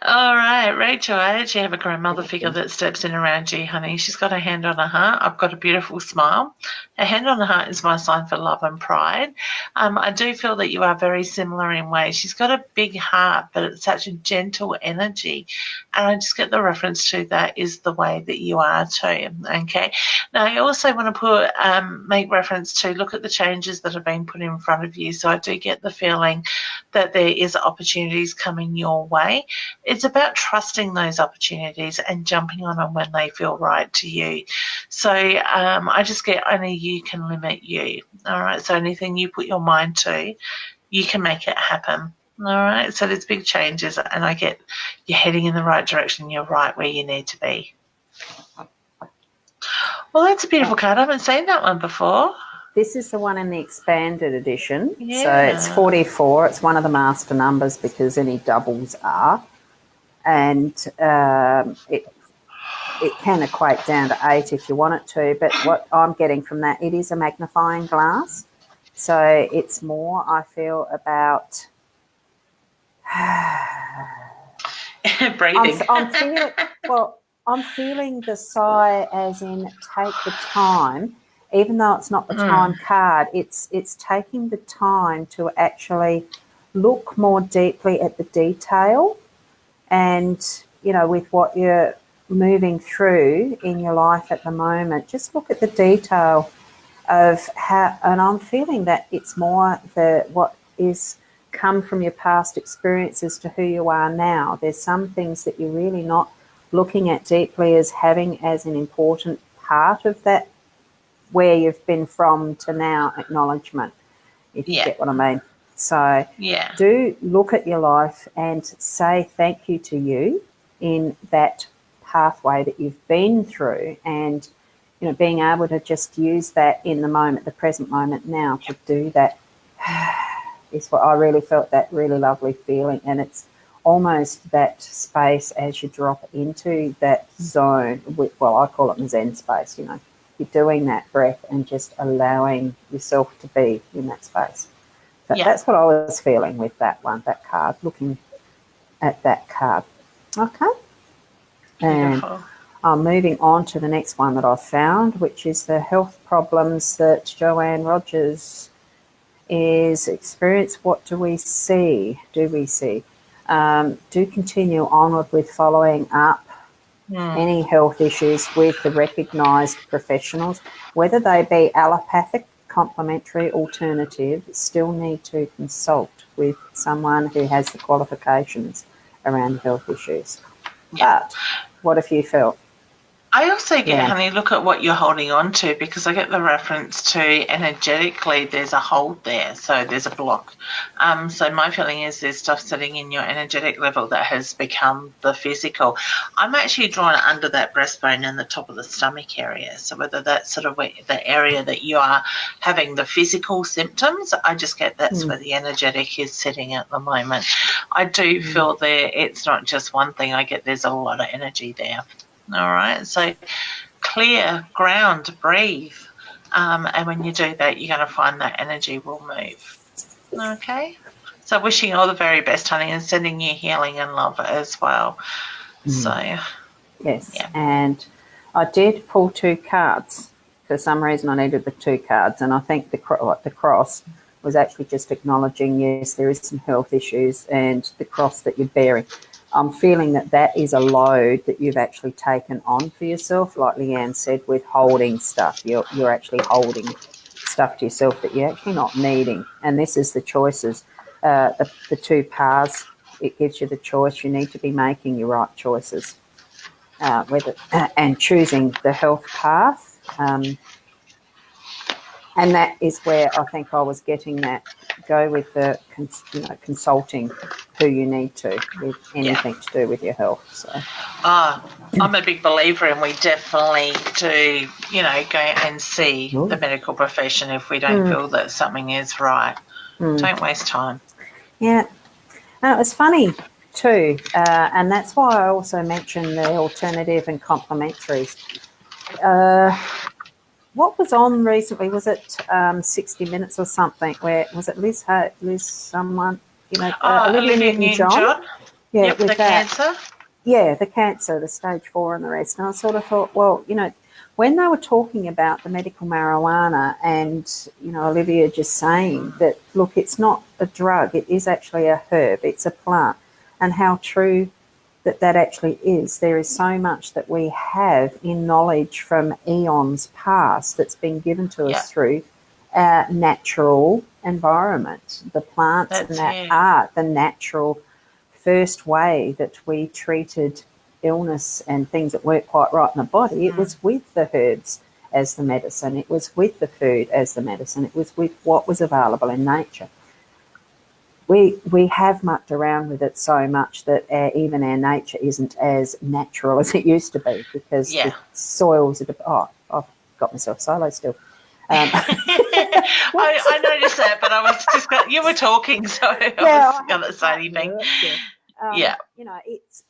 All right, Rachel, I actually have a grandmother figure that steps in around you, honey. She's got a hand on her heart. I've got a beautiful smile. A hand on the heart is my sign for love and pride. I do feel that you are very similar in ways. She's got a big heart, but it's such a gentle energy. And I just get the reference to that is the way that you are too, okay? Now, I also want to make reference to look at the changes that have been put in front of you. So I do get the feeling that there is opportunities coming your way. It's about trusting those opportunities and jumping on them when they feel right to you. So I just get only you can limit you. All right. So anything you put your mind to, you can make it happen. All right. So there's big changes, and I get you're heading in the right direction. You're right where you need to be. Well, that's a beautiful card. I haven't seen that one before. This is the one in the expanded edition. Yeah. So it's 44. It's one of the master numbers because any doubles are. And it can equate down to 8 if you want it to. But what I'm getting from that, it is a magnifying glass. So it's more, I feel, about breathing. I'm feeling the sigh as in take the time, even though it's not the time card, it's taking the time to actually look more deeply at the detail. And, you know, with what you're moving through in your life at the moment, just look at the detail of how, and I'm feeling that it's more what is come from your past experiences to who you are now. There's some things that you're really not looking at deeply as having as an important part of that where you've been from to now acknowledgement, if you get what I mean. So do look at your life and say thank you to you in that pathway that you've been through, and, you know, being able to just use that in the moment, the present moment now, to do that is what I really felt, that really lovely feeling. And it's almost that space as you drop into that zone, well, I call it the Zen space, you know. You're doing that breath and just allowing yourself to be in that space. So that's what I was feeling with that one, that card, looking at that card. Okay. And I'm moving on to the next one that I've found, which is the health problems that Joanne Rogers is experience. What do we see? Do continue onward with following up any health issues with the recognised professionals, whether they be allopathic, complementary, alternative, still need to consult with someone who has the qualifications around health issues. But what have you felt? I also get, honey, look at what you're holding on to, because I get the reference to energetically there's a hold there, so there's a block. So my feeling is there's stuff sitting in your energetic level that has become the physical. I'm actually drawn under that breastbone and the top of the stomach area, so whether that's sort of the area that you are having the physical symptoms, I just get that's where the energetic is sitting at the moment. I do feel there it's not just one thing. I get there's a lot of energy there. All right, so clear, ground, breathe, and when you do that, you're going to find that energy will move. Okay, so wishing you all the very best, honey, and sending you healing and love as well. So, and I did pull 2 cards. For some reason, I needed the 2 cards, and I think the cross was actually just acknowledging, yes, there is some health issues, and the cross that you're bearing. I'm feeling that is a load that you've actually taken on for yourself, like Leanne said, with holding stuff. You're actually holding stuff to yourself that you're actually not needing. And this is the choices. The 2 paths, it gives you the choice. You need to be making your right choices, and choosing the health path. And that is where I think I was getting that, go with the consulting who you need to with anything to do with your health. So, I'm a big believer, and we definitely do, go and see the medical profession if we don't feel that something is right. Don't waste time. Yeah. And it was funny too, and that's why I also mentioned the alternative and complementaries. What was on recently? Was it 60 Minutes or something? Where was it? Liz someone, Olivia Newton-John. Yeah, yep, with the cancer. Yeah, the cancer, the stage 4 and the rest. And I sort of thought, well, when they were talking about the medical marijuana and, Olivia just saying that, look, it's not a drug, it is actually a herb, it's a plant, and how true that actually is. There is so much that we have in knowledge from eons past that's been given to us through our natural environment, the plants and that art, the natural first way that we treated illness and things that weren't quite right in the body. It was with the herbs as the medicine. It was with the food as the medicine. It was with what was available in nature. We have mucked around with it so much that even our nature isn't as natural as it used to be, because the soils are... I've got myself solo still. I noticed that, but I was just you were talking, so I was going to say anything.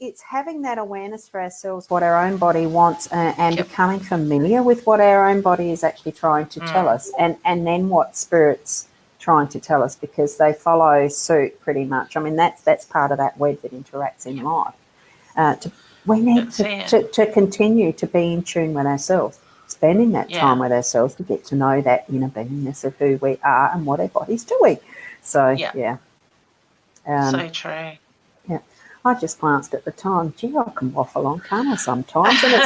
It's having that awareness for ourselves, what our own body wants, and becoming familiar with what our own body is actually trying to tell us, and then what spirit's trying to tell us, because they follow suit pretty much. I mean, that's part of that web that interacts in life. We need to continue to be in tune with ourselves, spending that time with ourselves to get to know that inner beingness of who we are and what our body's doing. So, so true. Yeah, I just glanced at the time. Gee, I can waffle on, can't I, sometimes? And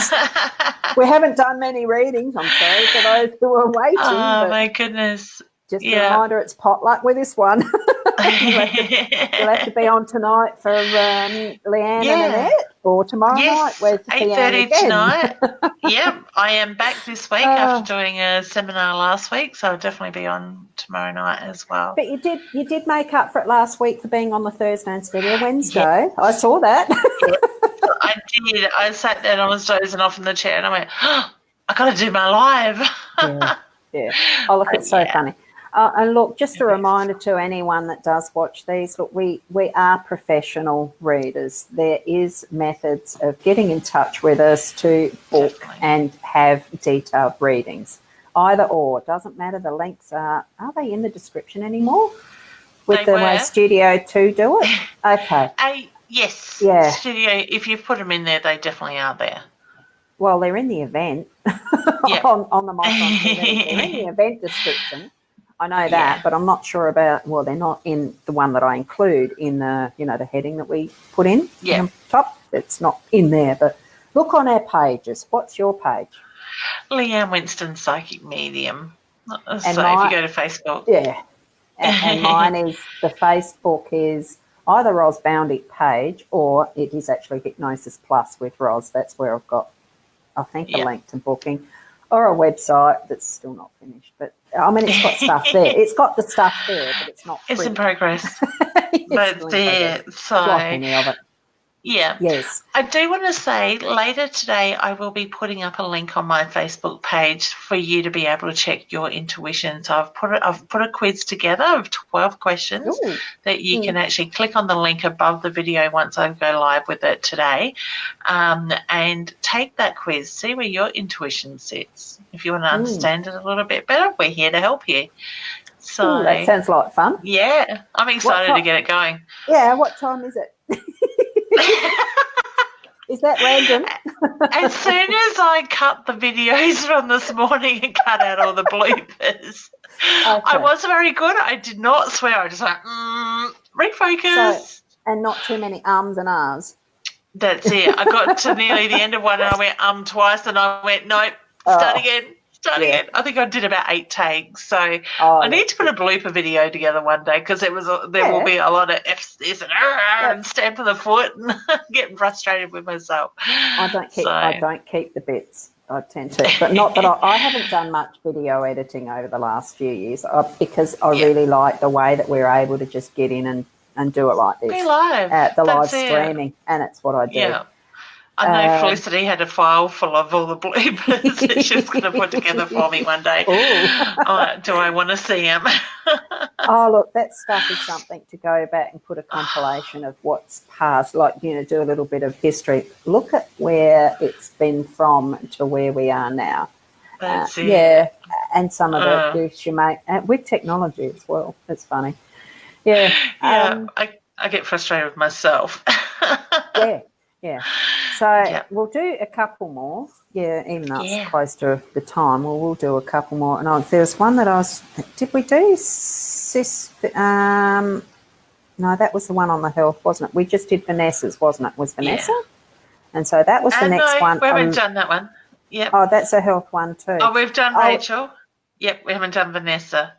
we haven't done many readings, I'm sorry, for those who are waiting. Oh, my goodness. Just a reminder, it's potluck with this one. You'll have to be on tonight for Leanne and Annette, or tomorrow night with 8:30 tonight. Yep, I am back this week after doing a seminar last week, so I'll definitely be on tomorrow night as well. But you did make up for it last week for being on the Thursday instead of the Wednesday. Yeah. I saw that. I did. I sat there and I was dozing off in the chair, and I went, I got to do my live. Yeah. Oh, look, it's so funny. And look, just a reminder to anyone that does watch these, look, we are professional readers. There is methods of getting in touch with us to book and have detailed readings. Either or, it doesn't matter. The links are they in the description anymore? With the way Studio 2 do it? Okay. Yes. Yeah. Studio, if you've put them in there, they definitely are there. Well, they're in the event on the Micron TV. They're in the event description. I know that, but I'm not sure about, well, they're not in the one that I include in the, the heading that we put in the top. It's not in there, but look on our pages. What's your page? Leanne Winston, Psychic Medium. And if you go to Facebook. Yeah. And mine is, the Facebook is either Ros Boundick page, or it is actually Hypnosis Plus with Ros. That's where I've got, I think, a link to booking, or a website that's still not finished. But I mean, it's got stuff there. It's got the stuff there, but it's not. It's in progress. But it's there. So, like any of it. Yeah. Yes. I do want to say later today I will be putting up a link on my Facebook page for you to be able to check your intuition. So I've put a quiz together of 12 questions that you can actually click on the link above the video once I go live with it today, and take that quiz. See where your intuition sits. If you want to understand it a little bit better, we're here to help you. So that sounds like fun. Yeah, I'm excited to get it going. Yeah, what time is it? Is that random? As soon as I cut the videos from this morning and cut out all the bloopers, I was very good. I did not swear. I just went, refocus. And not too many ums and ahs. That's it. I got to nearly the end of one and I went twice and I went, nope, start again. I think I did about 8 takes, so I need to put a blooper video together one day, because there will be a lot of F's, this and stamping the foot and getting frustrated with myself. I don't keep the bits. I tend to, but not that I haven't done much video editing over the last few years, because I really like the way that we're able to just get in and and do it like this. Be live. The live That's it. streaming, and it's what I do. Yeah. I know Felicity had a file full of all the bloopers that she was going to put together for me one day. Do I want to see them? Oh, look, that stuff is something to go back and put a compilation of what's past, like, you know, do a little bit of history. Look at where it's been from to where we are now. That's it. Yeah, and some of the use you make with technology as well. It's funny. Yeah. Yeah, I get frustrated with myself. Yeah. So we'll do a couple more. Yeah, even though it's close to the time, we'll do a couple more. And there was one that did we do no, that was the one on the health, wasn't it? We just did Vanessa's, wasn't it? Was Vanessa? Yeah. And so that was the next one. We haven't done that one. Yep. Oh, that's a health one too. Oh, we've done Rachel. Yep, we haven't done Vanessa.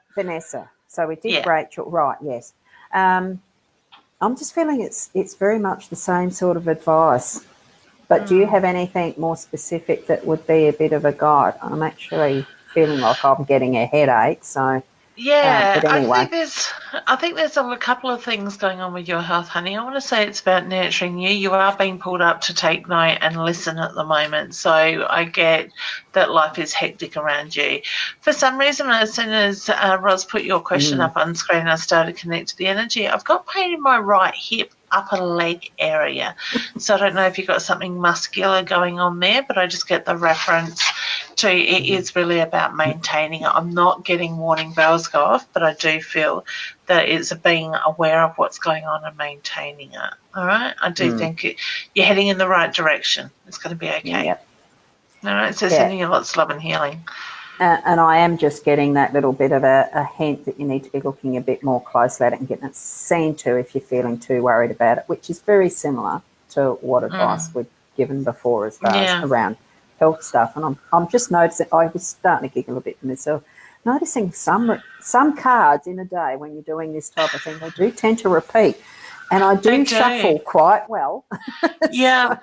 So we did Rachel. Right, yes. I'm just feeling it's very much the same sort of advice. But do you have anything more specific that would be a bit of a guide? I'm actually feeling like I'm getting a headache, so... Yeah, but anyway. I think there's a couple of things going on with your health, honey. I want to say it's about nurturing you. You are being pulled up to take note and listen at the moment. So I get that life is hectic around you. For some reason, as soon as Ros put your question up on screen, I started to connect to the energy. I've got pain in my right hip, upper leg area. So I don't know if you've got something muscular going on there, but I just get the reference to it is really about maintaining it. I'm not getting warning bells go off, but I do feel that it's being aware of what's going on and maintaining it. All right? I do think you're heading in the right direction. It's going to be okay. Yep. All right? So sending you lots of love and healing. And I am just getting that little bit of a hint that you need to be looking a bit more closely at it and getting it seen to if you're feeling too worried about it, which is very similar to what advice we've given before as far as around health stuff. And I'm just noticing, I was starting to giggle a bit myself, noticing some cards in a day when you're doing this type of thing, they do tend to repeat. And I do shuffle quite well. Yeah.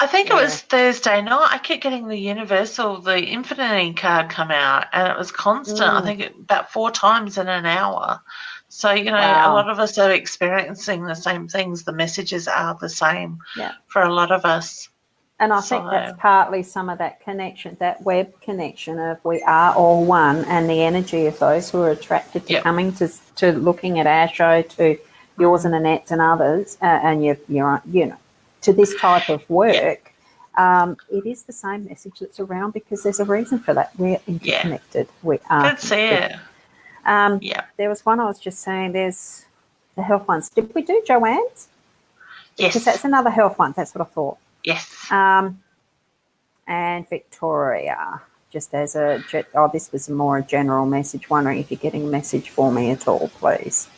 I think it was Thursday night. I kept getting the Infinity card come out, and it was constant. I think about 4 times in an hour. So, you know, a lot of us are experiencing the same things. The messages are the same for a lot of us. And I think that's partly some of that connection, that web connection of we are all one, and the energy of those who are attracted to coming to looking at our show, to yours and Annette's and others, and you're you know, to this type of work, it is the same message that's around because there's a reason for that. We're interconnected. We are. That's it. There was one I was just saying, there's the health ones. Did we do Joanne's? Yes. Because that's another health one. That's what I thought. Yes. And Victoria, just as this was more a general message, wondering if you're getting a message for me at all, please.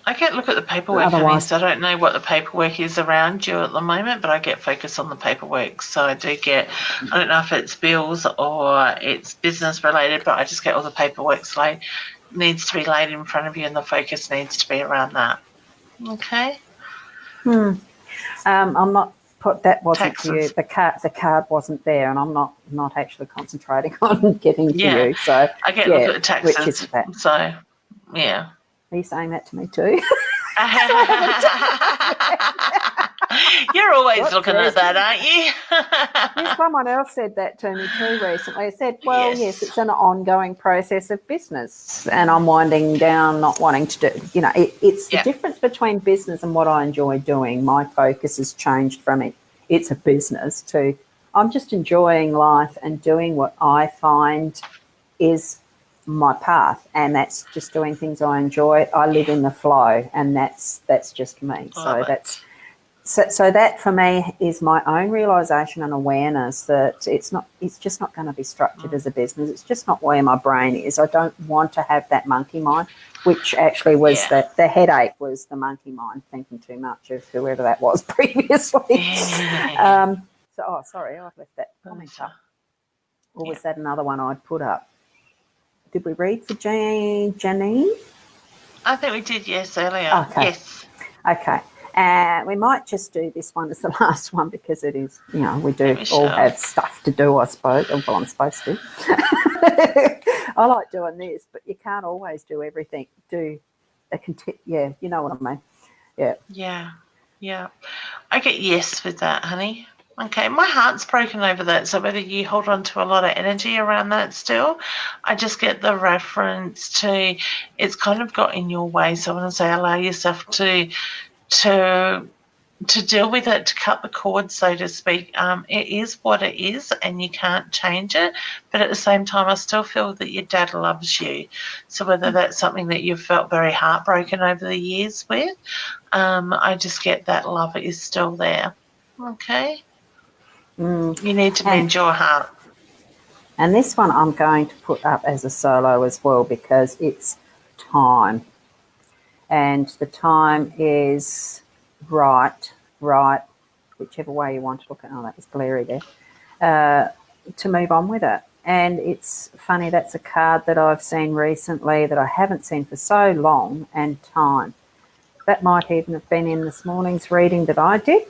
I can't look at the paperwork, honey, so I don't know what the paperwork is around you at the moment, but I get focused on the paperwork. So I do get, I don't know if it's bills or it's business related, but I just get all the paperwork needs to be laid in front of you, and the focus needs to be around that. Okay? I'm not that wasn't to you. The card wasn't there, and I'm not actually concentrating on getting to you. So I get look at the taxes. Which is that. So yeah. Are you saying that to me too? You're always looking at that, aren't you? Yes, someone else said that to me too recently. I said, well, yes, it's an ongoing process of business, and I'm winding down, not wanting to do, you know, it's the difference between business and what I enjoy doing. My focus has changed from it's a business to I'm just enjoying life and doing what I find is my path, and that's just doing things I enjoy. I live in the flow, and that's just me. So that for me is my own realisation and awareness that it's just not going to be structured as a business. It's just not where my brain is. I don't want to have that monkey mind, which actually was the headache was the monkey mind, thinking too much of whoever that was previously. Sorry, I've left that comment up. Or was that another one I'd put up? Did we read for Janine? I think we did, yes, earlier. Okay. Yes. Okay. We might just do this one as the last one because it is, you know, we do all have stuff to do, I suppose. Well, I'm supposed to. I like doing this, but you can't always do everything. yeah, you know what I mean. Yeah. Yeah. I get yes with that, honey. Okay, my heart's broken over that. So whether you hold on to a lot of energy around that still, I just get the reference to it's kind of got in your way. So I want to say allow yourself to deal with it, to cut the cord, so to speak. It is what it is, and you can't change it. But at the same time, I still feel that your dad loves you. So whether that's something that you've felt very heartbroken over the years with, I just get that love is still there. Okay. You need to mend your heart. And this one I'm going to put up as a solo as well because it's time. And the time is right, whichever way you want to look at it. Oh, that was glary there. To move on with it. And it's funny, that's a card that I've seen recently that I haven't seen for so long, and time. That might even have been in this morning's reading that I did.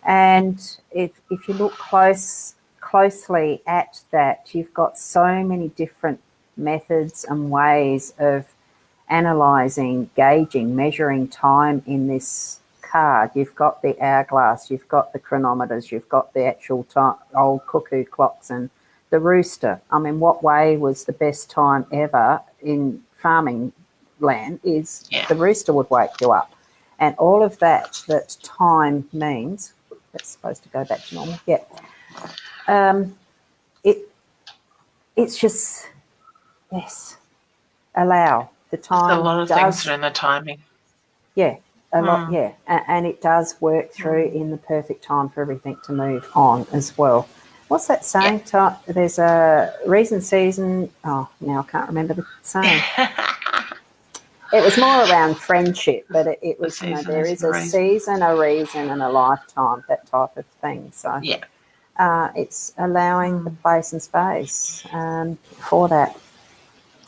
And if you look closely at that, you've got so many different methods and ways of analysing, gauging, measuring time in this card. You've got the hourglass, you've got the chronometers, you've got the actual time, old cuckoo clocks and the rooster. I mean, what way was the best time ever in farming land is the rooster would wake you up. And all of that time means, that's supposed to go back to normal, it's just, yes, allow. The time There's a lot of things are in the timing. Yeah, a lot, yeah. And it does work through in the perfect time for everything to move on as well. What's that saying? Yeah. There's a reason, season. Oh, now I can't remember the saying. It was more around friendship, but it was, you know, there is a season, a reason, and a lifetime, that type of thing. So it's allowing the place and space for that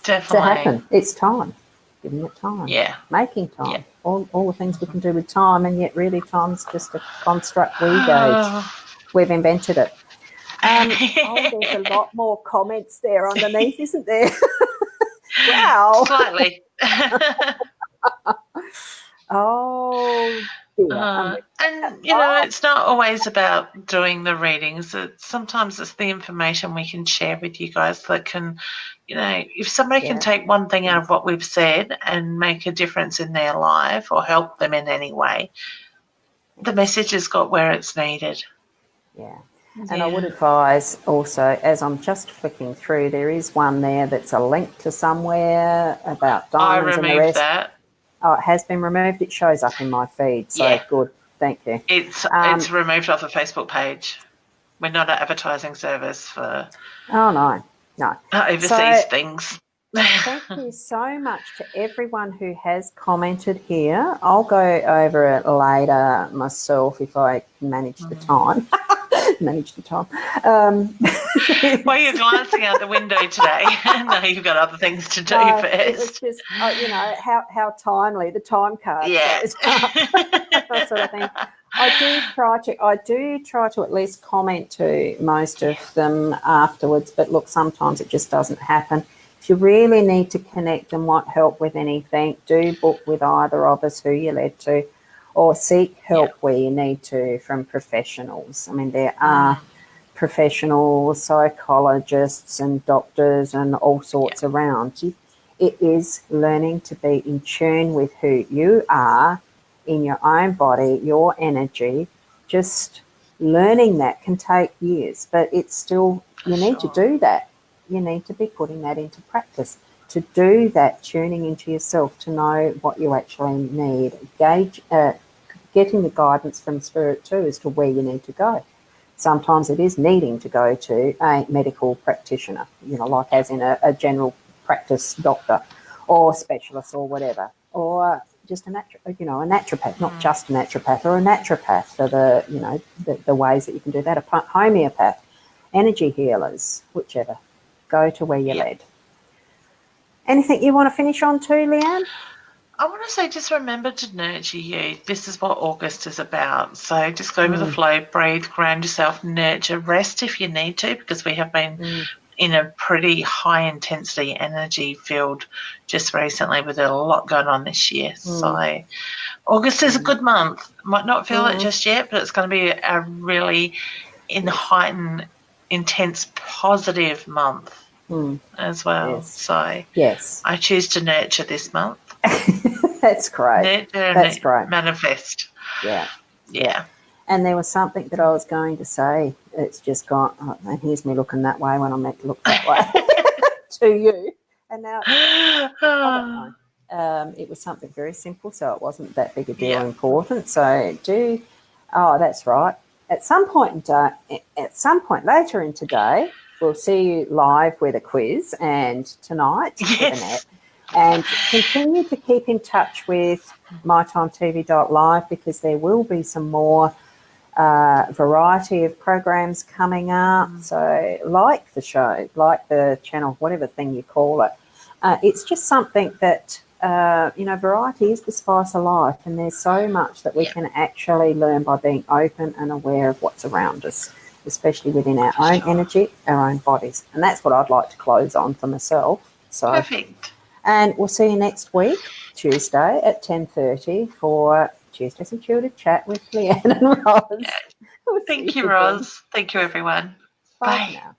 to happen. It's time. Giving it time. Yeah. Making time. Yeah. All the things we can do with time, and yet really time's just a construct we gauge. We've invented it. There's a lot more comments there underneath, isn't there? Wow. Slightly. Oh, dear. And, you know, it's not always about doing the readings. Sometimes it's the information we can share with you guys that can, you know, if somebody can take one thing out of what we've said and make a difference in their life or help them in any way, the message has got where it's needed. Yeah. And I would advise also, as I'm just flicking through, there is one there that's a link to somewhere about diamonds and the rest. That. Oh, it has been removed. It shows up in my feed. So good. Thank you. It's removed off the Facebook page. We're not an advertising service for overseas things. Thank you so much to everyone who has commented here. I'll go over it later myself if I manage the time. Well, you're glancing out the window today. No, you've got other things to do first. It was just, you know, how timely the time card shows up. That sort of thing. I do try to at least comment to most of them afterwards, but look, sometimes it just doesn't happen. If you really need to connect and want help with anything, do book with either of us who you're led to, or seek help where you need to from professionals. I mean, there are professional psychologists and doctors and all sorts around. It is learning to be in tune with who you are in your own body, your energy. Just learning that can take years, but it's still, you need to do that. You need to be putting that into practice. To do that, tuning into yourself, to know what you actually need, getting the guidance from Spirit too as to where you need to go. Sometimes it is needing to go to a medical practitioner, you know, like as in a general practice doctor or specialist or whatever, or just a naturopath, not just a naturopath, or a naturopath for the ways that you can do that, a homeopath, energy healers, whichever. Go to where you're led. Anything you want to finish on too, Leanne? I want to say just remember to nurture you. This is what August is about. So just go with the flow, breathe, ground yourself, nurture, rest if you need to, because we have been in a pretty high intensity energy field just recently with a lot going on this year. So August is a good month. Might not feel it just yet, but it's going to be a really heightened, intense, positive month as well. Yes. So yes, I choose to nurture this month. that's great. Nurture That's and great. manifest. Yeah. And there was something that I was going to say. It's just gone. Oh, and here's me looking that way when I meant to look that way to you. And now I don't know. It was something very simple, so it wasn't that big a deal important. So that's right. At some point later in today, we'll see you live with a quiz, and tonight with Annette. And continue to keep in touch with mytimetv.live, because there will be some more variety of programs coming up. So like the show, like the channel, whatever thing you call it, it's just something that, variety is the spice of life, and there's so much that we can actually learn by being open and aware of what's around us, especially within our own energy, our own bodies. And that's what I'd like to close on for myself. So, perfect. And we'll see you next week, Tuesday at 10:30 for Tuesday's Intuitive Chat with Leanne and Ros. Thank you, Ros. Thank you, everyone. Bye. Now.